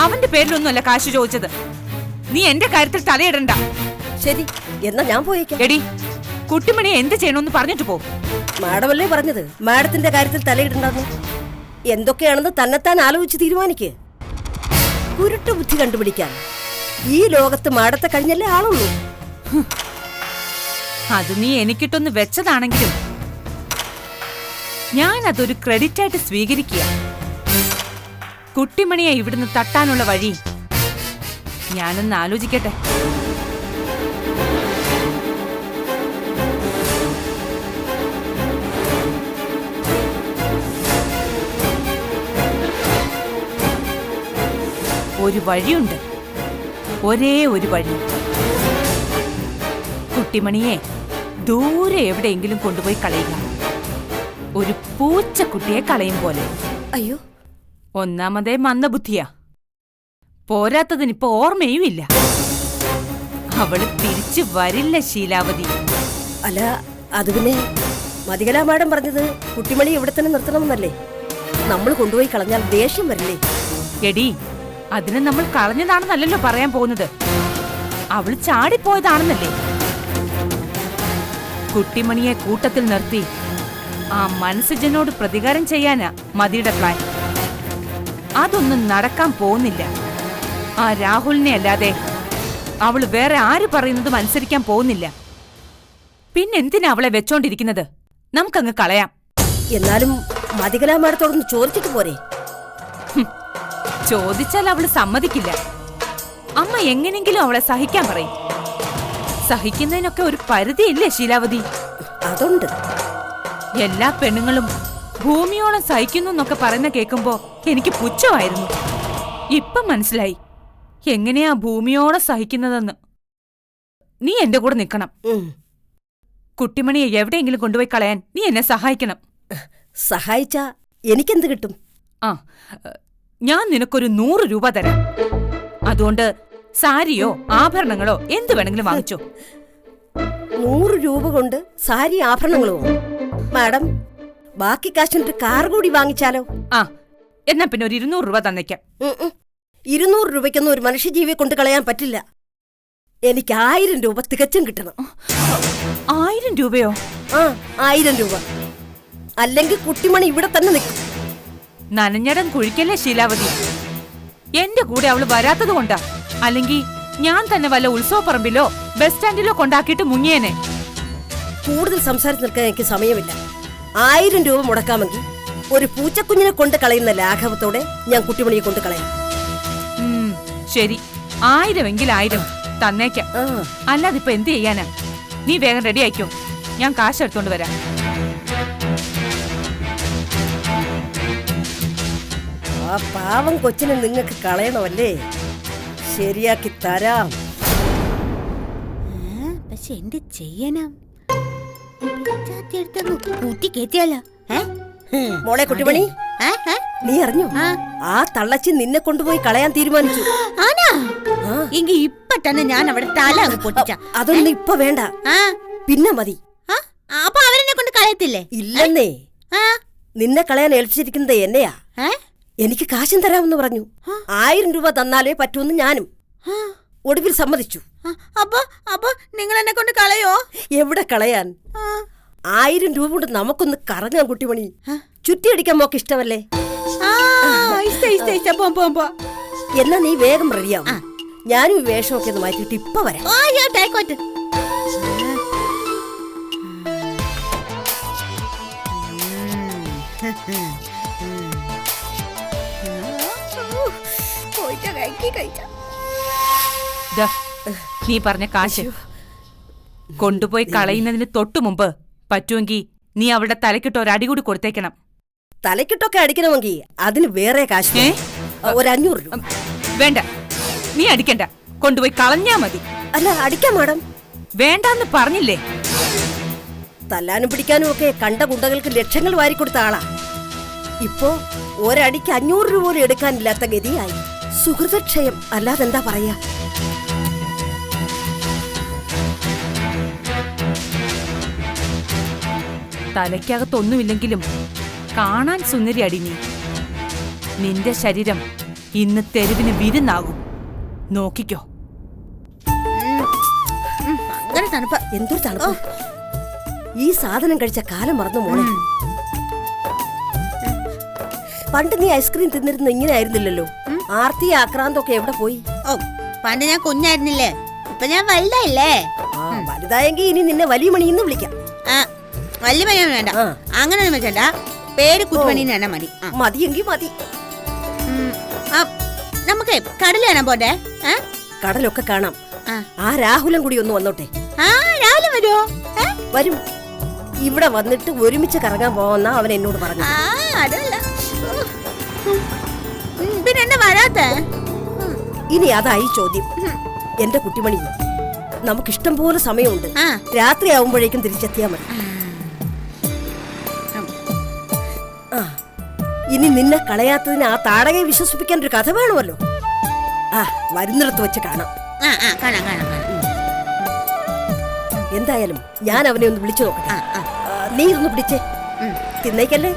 അവന്റെ പേരിലൊന്നുമല്ല കാശ് ചോദിച്ചത്. നീ എന്റെ കാര്യത്തിൽ തലയിടണ്ട. ശരി, എന്നാ ഞാൻ പോയേക്കാം. എടി, കുട്ടിമണിയെ എന്ത് ചെയ്യണമെന്ന് പറഞ്ഞിട്ട് പോ. മാഡമല്ലേ പറഞ്ഞത് മാഡത്തിന്റെ കാര്യത്തിൽ തലയിടണ്ടെന്ന്? എന്തൊക്കെയാണെന്ന് തന്നെത്താൻ ആലോചിച്ച് തീരുമാനിക്ക്. കുരുട്ടു ബുദ്ധി കണ്ടുപിടിക്കാൻ ഈ ലോകത്ത് മാഡത്തെ കഴിഞ്ഞല്ലേ ആളുള്ളൂ. അത് നീ എനിക്കിട്ടൊന്ന് വെച്ചതാണെങ്കിലും ഞാൻ അതൊരു ക്രെഡിറ്റ് ആയിട്ട് സ്വീകരിക്കുക. കുട്ടിമണിയെ ഇവിടുന്ന് തട്ടാനുള്ള വഴി ഞാനൊന്ന് ആലോചിക്കട്ടെ. ഒരു വഴിയുണ്ട്, ഒരേ ഒരു വഴി. കുട്ടിമണിയെ ദൂരെ എവിടെയെങ്കിലും കൊണ്ടുപോയി കളയുക. ഒരു പൂച്ചക്കുട്ടിയെ കളയും പോലെ. അയ്യോ, ഒന്നാമതേ മന്ദബുദ്ധിയാ. പോരാത്തതിനിപ്പോ ഓർമ്മയുമില്ല. അവള് തിരിച്ചു വരില്ല ശീലാവതി. അല്ല, അത് പിന്നെ മതികല മാഡം പറഞ്ഞത് കുട്ടിമണി ഇവിടെ തന്നെ നിർത്തണമെന്നല്ലേ? നമ്മൾ കൊണ്ടുപോയി കളഞ്ഞാൽ ദേഷ്യം വരില്ലേ? എടി, അതിന് നമ്മൾ കളഞ്ഞതാണെന്നല്ലല്ലോ പറയാൻ പോകുന്നത്. അവള് ചാടിപ്പോയതാണെന്നല്ലേ. കുട്ടിമണിയെ കൂട്ടത്തിൽ നിർത്തി ആ മനസ്സജനോട് പ്രതികാരം ചെയ്യാനാ മതിയുടെ പ്ലാൻ. അതൊന്നും നടക്കാൻ പോകുന്നില്ല. ആ രാഹുലിനെ അല്ലാതെ അവള് വേറെ ആര് പറയുന്നതും അനുസരിക്കാൻ പോകുന്നില്ല. പിന്നെന്തിനാ അവളെ വെച്ചോണ്ടിരിക്കുന്നത്? നമുക്കങ്ങ് കളയാം. എന്നാലും മതികല മാഡത്തോടൊന്ന് ചോദിച്ചിട്ട് പോരെ? ചോദിച്ചാൽ അവള് സമ്മതിക്കില്ല. അമ്മ എങ്ങനെങ്കിലും അവളെ സഹിക്കാൻ പറയും. സഹിക്കുന്നതിനൊക്കെ ഒരു പരിധിയില്ലേ ശീലാവതി? അതുണ്ട്. എല്ലാ പെണ്ണുങ്ങളും ഭൂമിയോളം സഹിക്കുന്നു എന്നൊക്കെ പറയുന്ന കേൾക്കുമ്പോ എനിക്ക് പുച്ഛമായിരുന്നു. ഇപ്പം മനസ്സിലായി എങ്ങനെയാ ഭൂമിയോളം സഹിക്കുന്നതെന്ന്. നീ എന്റെ കൂടെ നിൽക്കണം. കുട്ടിമണിയെ എവിടെയെങ്കിലും കൊണ്ടുപോയി കളയാൻ നീ എന്നെ സഹായിക്കണം. സഹായിച്ചാ എനിക്കെന്ത് കിട്ടും? ആ, ഞാൻ നിനക്കൊരു 100 രൂപ തരാം. അതുകൊണ്ട് സാരിയോ ആഭരണങ്ങളോ എന്ത് വേണമെങ്കിലും വാങ്ങിച്ചോ. 100 രൂപ കൊണ്ട് സാരി ആഭരണങ്ങളോ? മാഡം, ബാക്കി കാശിന്റെ കാർ കൂടി വാങ്ങിച്ചാലോ? ആ, എന്നാ പിന്നെ ഒരു 200 രൂപ തന്നേക്കാം. 200 രൂപയ്ക്കൊന്നും ഒരു മനുഷ്യജീവിയെ കൊണ്ട് കളയാൻ പറ്റില്ല. എനിക്ക് 1000 രൂപ തികച്ചും കിട്ടണം. 1000 രൂപയോ? ആ, 1000 രൂപ. അല്ലെങ്കിൽ കുട്ടിമണി ഇവിടെ തന്നെ നിൽക്കും. നനഞ്ഞടം കുഴിക്കല്ലേ ശീലാവതി. എന്റെ കൂടെ അവള് വരാത്തത് കൊണ്ടാ. അല്ലെങ്കിൽ ഞാൻ തന്നെ വല്ല ഉത്സവപ്പറമ്പിലോ ബസ് സ്റ്റാൻഡിലോ കൊണ്ടാക്കിയിട്ട് മുങ്ങിയേനെ. കൂടുതൽ സംസാരിച്ച് നിൽക്കാൻ എനിക്ക് സമയമില്ല. 1000 രൂപ മുടക്കാമെങ്കിൽ ഒരു പൂച്ചക്കുഞ്ഞിനെ കൊണ്ട് കളയുന്ന ലാഘവത്തോടെ ഞാൻ കുട്ടിമണിയെ കൊണ്ട് കളയാം. ശരി, 1000 എങ്കിൽ 1000 തന്നേക്കാം. അല്ലാതിപ്പോ എന്ത് ചെയ്യാനാ? നീ വേഗം റെഡി ആയിക്കോ, ഞാൻ കാശ് എടുത്തോണ്ട് വരാം. ആ പാവം കൊച്ചിനെ നിങ്ങൾക്ക് കളയണമല്ലേ? ശരിയാക്കി തരാം. പക്ഷെ എന്ത് ചെയ്യണം? കൂട്ടി കേറ്റിയാലോ? മോളെ കുട്ടിമണി, നീ അറിഞ്ഞോ? ആ തള്ളച്ചി നിന്നെ കൊണ്ടുപോയി കളയാൻ തീരുമാനിച്ചു. എങ്കി ഇപ്പൊ തന്നെ ഞാൻ അവിടെ തല പൊട്ടിച്ച. അതൊന്നും ഇപ്പൊ വേണ്ട, പിന്നെ മതി. അപ്പൊ അവരെന്നെ കൊണ്ട് കളയത്തില്ലേ? ഇല്ലെന്നേ, നിന്നെ കളയാൻ ഏൽപ്പിച്ചിരിക്കുന്നത് എന്നെയാ. എനിക്ക് കാശും തരാമെന്ന് പറഞ്ഞു. 1000 രൂപ തന്നാലേ പറ്റൂന്ന് ഞാനും. ഒടുവിൽ സമ്മതിച്ചു. അപ്പൊ നിങ്ങൾ എന്നെ കൊണ്ട് കളയോ? എവിടെ കളയാൻ? 1000 രൂപ കൊണ്ട് നമുക്കൊന്ന് കറങ്ങാൻ കുട്ടിമണി. ചുറ്റിയടിക്കാൻ മോക്ക് ഇഷ്ടമല്ലേ? എന്നാ നീ വേഗം റെഡിയാവും. ഞാനും ഈ വേഷമൊക്കെ ഒന്ന് മാറ്റിയിട്ട് ഇപ്പൊ വരാം. ദാ, നീ പറഞ്ഞ കാശ് കൊണ്ടുപോയി കളയുന്നതിന് തൊട്ടു മുമ്പ് പറ്റുമെങ്കിൽ നീ അവളുടെ തലക്കിട്ട് ഒരടി കൂടി കൊടുത്തേക്കണം. തലക്കിട്ടൊക്കെ അടിക്കണമെങ്കിൽ അതിന് വേറെ കാശ് വേണം. ഒരു 500 രൂപ. വേണ്ട, നീ അടിക്കണ്ട, കൊണ്ടുപോയി കളഞ്ഞാ മതി. അല്ല, അടിക്കാം മാഡം. വേണ്ടാന്ന് പറഞ്ഞില്ലേ? തല്ലാനും പിടിക്കാനും ഒക്കെ കണ്ട ഗുണ്ടകൾക്ക് ലക്ഷങ്ങൾ വാരിക്കൊടുത്ത ആളാ. ഇപ്പോ ഒരടിക്ക് 500 രൂപ പോലും എടുക്കാനില്ലാത്ത ഗതിയായി. സുഹൃതക്ഷയം അല്ലാതെന്താ പറയാ? തലയ്ക്കകത്തൊന്നുമില്ലെങ്കിലും കാണാൻ സുന്ദരി അടി നീ. നിന്റെ ശരീരം ഇന്ന് തെരുവിന് വിരുന്നാകും. നോക്കിക്കോ. എന്തൊരു തണുപ്പ്! ഈ സാധനം കഴിച്ച കാലം മറന്നു മോളെ. പണ്ട് നീ ഐസ്ക്രീം തിന്നിരുന്ന ഇങ്ങനെ ആയിരുന്നില്ലല്ലോ. ആർത്തി ആക്രാന്തൊക്കെ എവിടെ പോയി? പണ്ട് ഞാൻ കുഞ്ഞായിരുന്നില്ലേ, ഇപ്പൊ ഞാൻ വലുതായില്ലേ. വലുതായെങ്കിൽ ഇനി നിന്നെ വലിയ മണിന്ന് വിളിക്കാം. വലിയ മണിയൊന്നും വേണ്ട, അങ്ങനെ വെച്ചല്ല, പേര് കുഞ്ഞുമണി തന്നെ മതി. മതിയെങ്കിൽ മതി. നമുക്ക് കടൽ കാണാൻ പോട്ടെ? കടലൊക്കെ കാണാം. ആ രാഹുലൻ കൂടി ഒന്ന് വന്നോട്ടെ. രാവിലെ വരുമോ? വരും. ഇവിടെ വന്നിട്ട് ഒരുമിച്ച് കറങ്ങാൻ പോവാന്നാ അവൻ എന്നോട് പറഞ്ഞു. അതല്ല, പിന്നെ എന്താ വരാത്ത? ഇനി അതായി ചോദ്യം. എന്റെ കുട്ടിമണി, നമുക്കിഷ്ടം പോലെ സമയമുണ്ട്. രാത്രി ആവുമ്പോഴേക്കും തിരിച്ചെത്തിയാ മതി. ഇനി നിന്നെ കളയാത്തതിന് ആ താടകയെ വിശ്വസിപ്പിക്കാൻ ഒരു കഥ വേണമല്ലോ. വരുന്നിടത്ത് വെച്ച് കാണാം. എന്തായാലും ഞാൻ അവനെ ഒന്ന് വിളിച്ചു നോക്കട്ടെ. നീ ഇതൊന്ന് പിടിച്ചേ, തിന്നേക്കല്ലേ.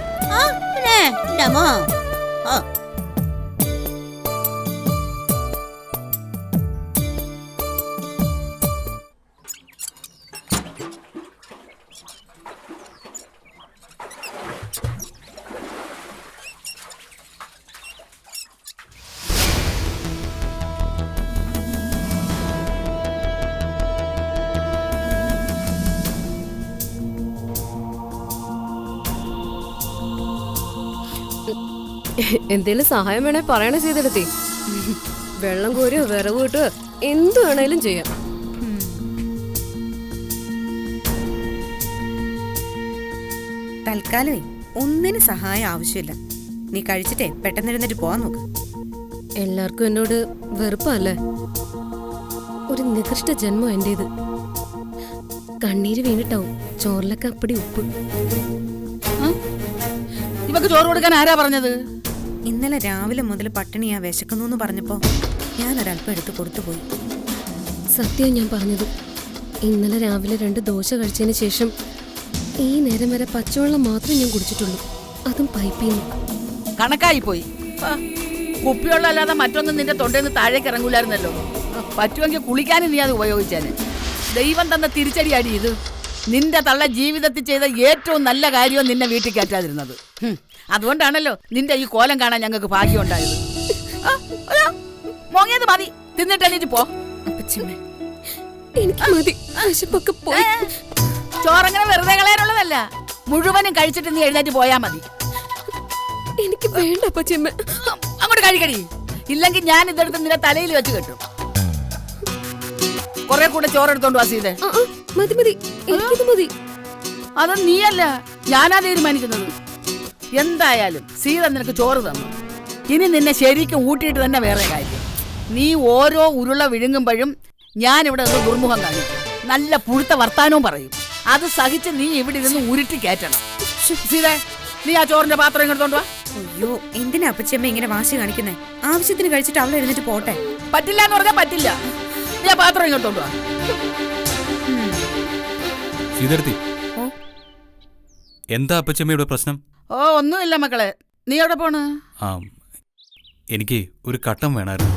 എന്തേലും സഹായം വേണേ പറയണ ചെയ്തെടുത്തി. വെള്ളം കോരിയോ വിറവ് കിട്ടുകയോ എന്തു വേണേലും ചെയ്യാം. തൽക്കാലമേ ഒന്നിനും സഹായം ആവശ്യമില്ല. നീ കഴിച്ചിട്ടേ പെട്ടെന്ന് എഴുന്നേറ്റ് പോവാൻ നോക്ക്. എല്ലാവർക്കും എന്നോട് വെറുപ്പല്ലേ? ഒരു നികൃഷ്ട ജന്മം എന്റേത്. കണ്ണീര് വീണിട്ടാവും ചോറിലൊക്കെ അപ്പടി ഉപ്പ്. ഇവക്ക് ചോറ് കൊടുക്കാൻ ആരാ പറഞ്ഞത്? ഇന്നലെ രാവിലെ മുതൽ പട്ടിണിയാ, വിശക്കുന്നു പറഞ്ഞപ്പോ ഞാൻ ഒരല്പം എടുത്ത് കൊടുത്തുപോയി. സത്യം ഞാൻ പറഞ്ഞത്. ഇന്നലെ രാവിലെ 2 ദോശ കഴിച്ചതിന് ശേഷം ഈ നേരം വരെ പച്ചവെള്ളം മാത്രമേ ഞാൻ കുടിച്ചിട്ടുള്ളൂ, അതും പൈപ്പിൽ നിന്ന്. കണക്കായി പോയി. കുപ്പിവെള്ളം അല്ലാതെ മറ്റൊന്നും നിന്റെ തൊണ്ടേന്ന് താഴേക്ക് ഇറങ്ങൂലായിരുന്നല്ലോ. പറ്റുമെങ്കിൽ കുളിക്കാനും നീ അത് ഉപയോഗിച്ചാന്. ദൈവം തന്ന തിരിച്ചടിയാടി ഇത്. നിന്റെ തള്ള ജീവിതത്തിൽ ചെയ്ത ഏറ്റവും നല്ല കാര്യവും നിന്നെ വീട്ടിൽ കയറ്റാതിരുന്നത്. അതുകൊണ്ടാണല്ലോ നിന്റെ ഈ കോലം കാണാൻ ഞങ്ങൾക്ക് ഭാഗ്യം ഉണ്ടായത്. മോങ്ങിയത് മതി, തിന്നിട്ട് എണീറ്റ് പോ. എനിക്ക് മതി, വിശപ്പൊക്കെ പോയി. ചോറങ്ങനെ വെറുതെ കളയാനുള്ളതല്ല, മുഴുവനും കഴിച്ചിട്ട് നീ എഴുന്നേറ്റ് പോയാ മതി. എനിക്ക് വേണ്ട പച്ചമ്മ. അങ്ങോട്ട് കഴിക്കടി, ഇല്ലെങ്കിൽ ഞാൻ ഇതെടുത്ത് നിന്റെ തലയിൽ വെച്ച് കെട്ടും. കുറെ കൂടെ ചോറെടുത്തോണ്ട് വാ സീതേ. മതി മതി, എനിക്കിത് മതി. അത് നീയല്ല, ഞാനാ തീരുമാനിക്കുന്നത്. എന്തായാലും സീത നിനക്ക് ചോറ് തന്നു. ഇനി നിന്നെ ശരിക്കും ഊട്ടിയിട്ട് തന്നെ വേറെ കാര്യം. നീ ഓരോ ഉരുള വിഴുങ്ങുമ്പോഴും ഞാൻ ഇവിടെ നിന്ന് ദുർമുഖം കാണിക്കും, നല്ല പുഴുത്ത വർത്താനവും പറയും. അത് സഹിച്ച് നീ ഇവിടെ ഇരുന്ന് ഉരുട്ടി കയറ്റണം. സീതേ, നീ ആ ചോറിന്റെ പാത്രം ഇങ്ങോട്ട് വാ. അയ്യോ, എന്തിനാ അപ്പച്ചമ്മ ഇങ്ങനെ വാശി കാണിക്കുന്നേ? ആവശ്യത്തിന് കഴിച്ചിട്ട് അവളെ എഴുന്നേറ്റ് പോട്ടെ. പറ്റില്ല എന്ന് പറഞ്ഞാൽ പറ്റില്ല. നീ ആ പാത്രം ഇങ്ങോട്ട് വാ. സീതേടത്തി, എന്താ അപ്പച്ചമ്മയുടെ പ്രശ്നം? ഒന്നുമില്ല മക്കളെ. നീ എവിടെ പോണ്? എനിക്ക് ഒരു കട്ടൻ വേണമായിരുന്നു.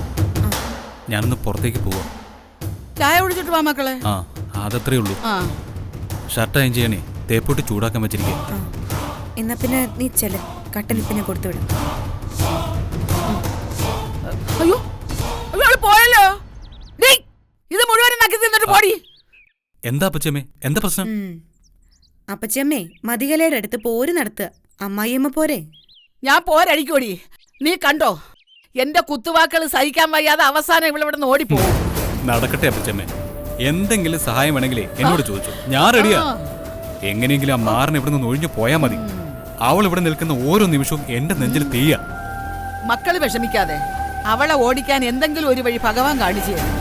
ഞാനൊന്ന് പുറത്തേക്ക് പോവാം. ചായ കുടിച്ചിട്ട് വാ മക്കളെ. ആ അതത്രേ ഉള്ളൂ. ആ ഷർട്ട് അയൺ ചെയ്യണേ, തേപ്പോട്ട് ചൂടാക്കാൻ വെച്ചിരിക്കുക. എന്നാ പിന്നെ നീ ചെല്, കട്ടനിപ്പിനെ കൊടുത്തുവിടും. അയ്യോ അയാൾ പോയല്ലോ. ഡേയ്, ഇത് മുഴുവനും നക്കി തിന്നിട്ട് പോടി. എന്താ അപ്പച്ചമ്മേ, എന്താ പ്രശ്നം? അപ്പച്ചമ്മേ മതികലയുടെ അടുത്ത് പോര് നടത്തുക. അമ്മായിയമ്മ പോരെ? ഞാൻ പോരടിക്കോടി. നീ കണ്ടോ എന്റെ കുത്തുവാക്കൾ സഹിക്കാൻ വയ്യാതെ അവസാനം ഇവിടെ നിന്ന് ഓടിപ്പോകും. നടക്കട്ടെ അപ്പച്ചമ്മേ, എന്തെങ്കിലും സഹായം വേണമെങ്കിലേ എന്നോട് ചോദിച്ചു, ഞാൻ റെഡിയാ. എങ്ങനെയെങ്കിലും ആ മാറിന് ഇവിടെ നിന്ന് ഒഴിഞ്ഞു പോയാൽ മതി. അവൾ ഇവിടെ നിൽക്കുന്ന ഓരോ നിമിഷവും എന്റെ നെഞ്ചിൽ തീയ. മക്കള് വിഷമിക്കാതെ, അവളെ ഓടിക്കാൻ എന്തെങ്കിലും ഒരു വഴി ഭഗവാൻ കാണിച്ചു തരും.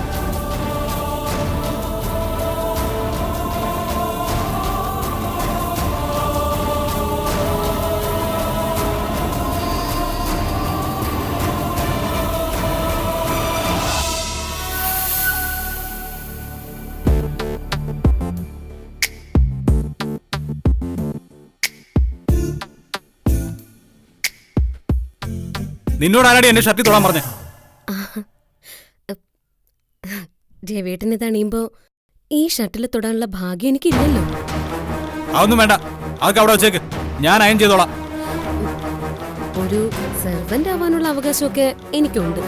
നിന്നോട് ആരാടി എന്റെ ഷർട്ടിൽ തൊടാൻ പറഞ്ഞേ? രവേട്ടനെ തണിയുമ്പോ ഈ ഷട്ടിൽ തൊടാനുള്ള ഭാഗ്യം എനിക്കില്ലല്ലോ. അതൊന്നും വേണ്ട, അതൊക്കെ അവിടെ വെച്ചേക്ക്, ഞാൻ അയൺ ചെയ്തോളാം. ഒരു സെർവന്റ് ആവാനുള്ള അവകാശമൊക്കെ എനിക്കുണ്ട്.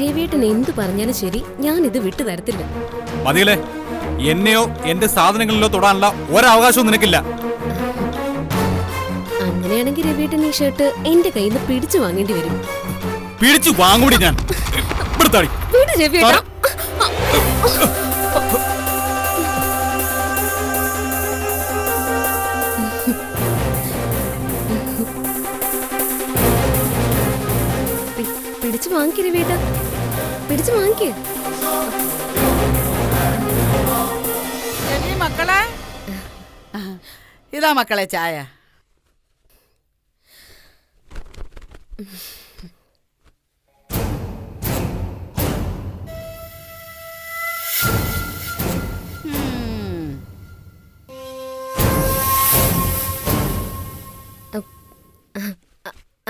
രവേട്ടൻ എന്തു പറഞ്ഞാലും ശരി, ഞാൻ ഇത് വിട്ടു തരത്തില്ല. മതിയല്ലേ, എന്നെയോ എന്റെ സാധനങ്ങളിലോ തൊടാനുള്ള ഒരവകാശവും നിനക്കില്ല. അങ്ങനെയാണെങ്കിൽ രവേട്ടൻ ഈ ഷർട്ട് എന്റെ കയ്യിൽ നിന്ന് പിടിച്ചു വാങ്ങേണ്ടി വരും. പിടിച്ചു വാങ്ങൂടി ഞാൻ. വിട് രവേട്ടാ. പിടിച്ചു വാങ്ങിക്കേ രവേട്ടാ, പിടിച്ചു വാങ്ങിക്കേ. മക്കളെ, ഇതാ മക്കളെ ചായ.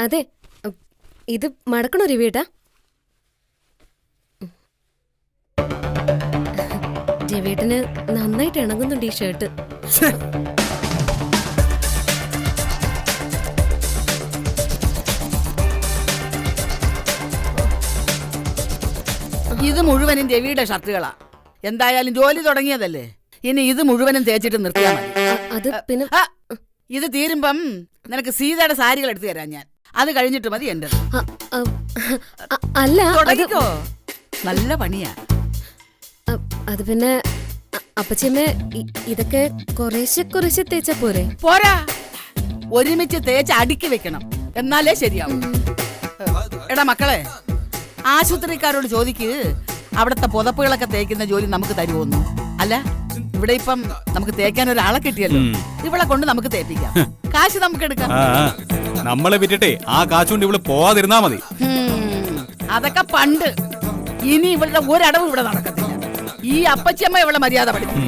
അതെ, ഇത് മടക്കണോ രവേട്ടാ? രവേട്ടന് നന്നായിട്ട് ഇണങ്ങുന്നുണ്ട് ഈ ഷർട്ട്. ഇത് മുഴുവനും രവിയുടെ ഷർട്ടുകളാ. എന്തായാലും ജോലി തുടങ്ങിയതല്ലേ, ഇനി ഇത് മുഴുവനും തേച്ചിട്ട് നിർത്തിയാൽ മതി. അത് പിന്നെ ഇത് തീരുമ്പം നിനക്ക് സീതയുടെ സാരികൾ എടുത്തു തരാം ഞാൻ. അത് കഴിഞ്ഞിട്ട് മതി എന്റെ. അല്ല, തുടങ്ങിക്കോ, നല്ല പണിയാ. അത് പിന്നെ അപ്പച്ചമ്മ ഇതൊക്കെ കുറേശ്ശെ കുറേശ്ശെ തേച്ച പോരെ? പോരാ, ഒരുമിച്ച് തേച്ച് അടുക്കി വെക്കണം, എന്നാലേ ശരിയാവും. എടാ മക്കളെ, ആശുപത്രിക്കാരോട് ചോദിക്ക്, അവിടുത്തെ പുതപ്പുകളൊക്കെ തേക്കുന്ന ജോലി നമുക്ക് തരുമോന്നു. അല്ല, ഇവിടെ ഇപ്പം നമുക്ക് തേക്കാൻ ഒരാളെ കിട്ടിയല്ലോ, ഇവളെ കൊണ്ട് നമുക്ക് തേപ്പിക്കാം, കാശ് നമുക്ക് എടുക്കാം. നമ്മളെ വിറ്റിട്ടേ ആ കാശുകൊണ്ട് ഇവള് പോവാതിരുന്നാ മതി. അതൊക്കെ പണ്ട്. ഇനി ഇവളുടെ ഒരടവും ഇവിടെ നടക്കത്തില്ല. ഈ അപ്പച്ചിയമ്മ ഇവളെ മര്യാദ പഠിക്കും.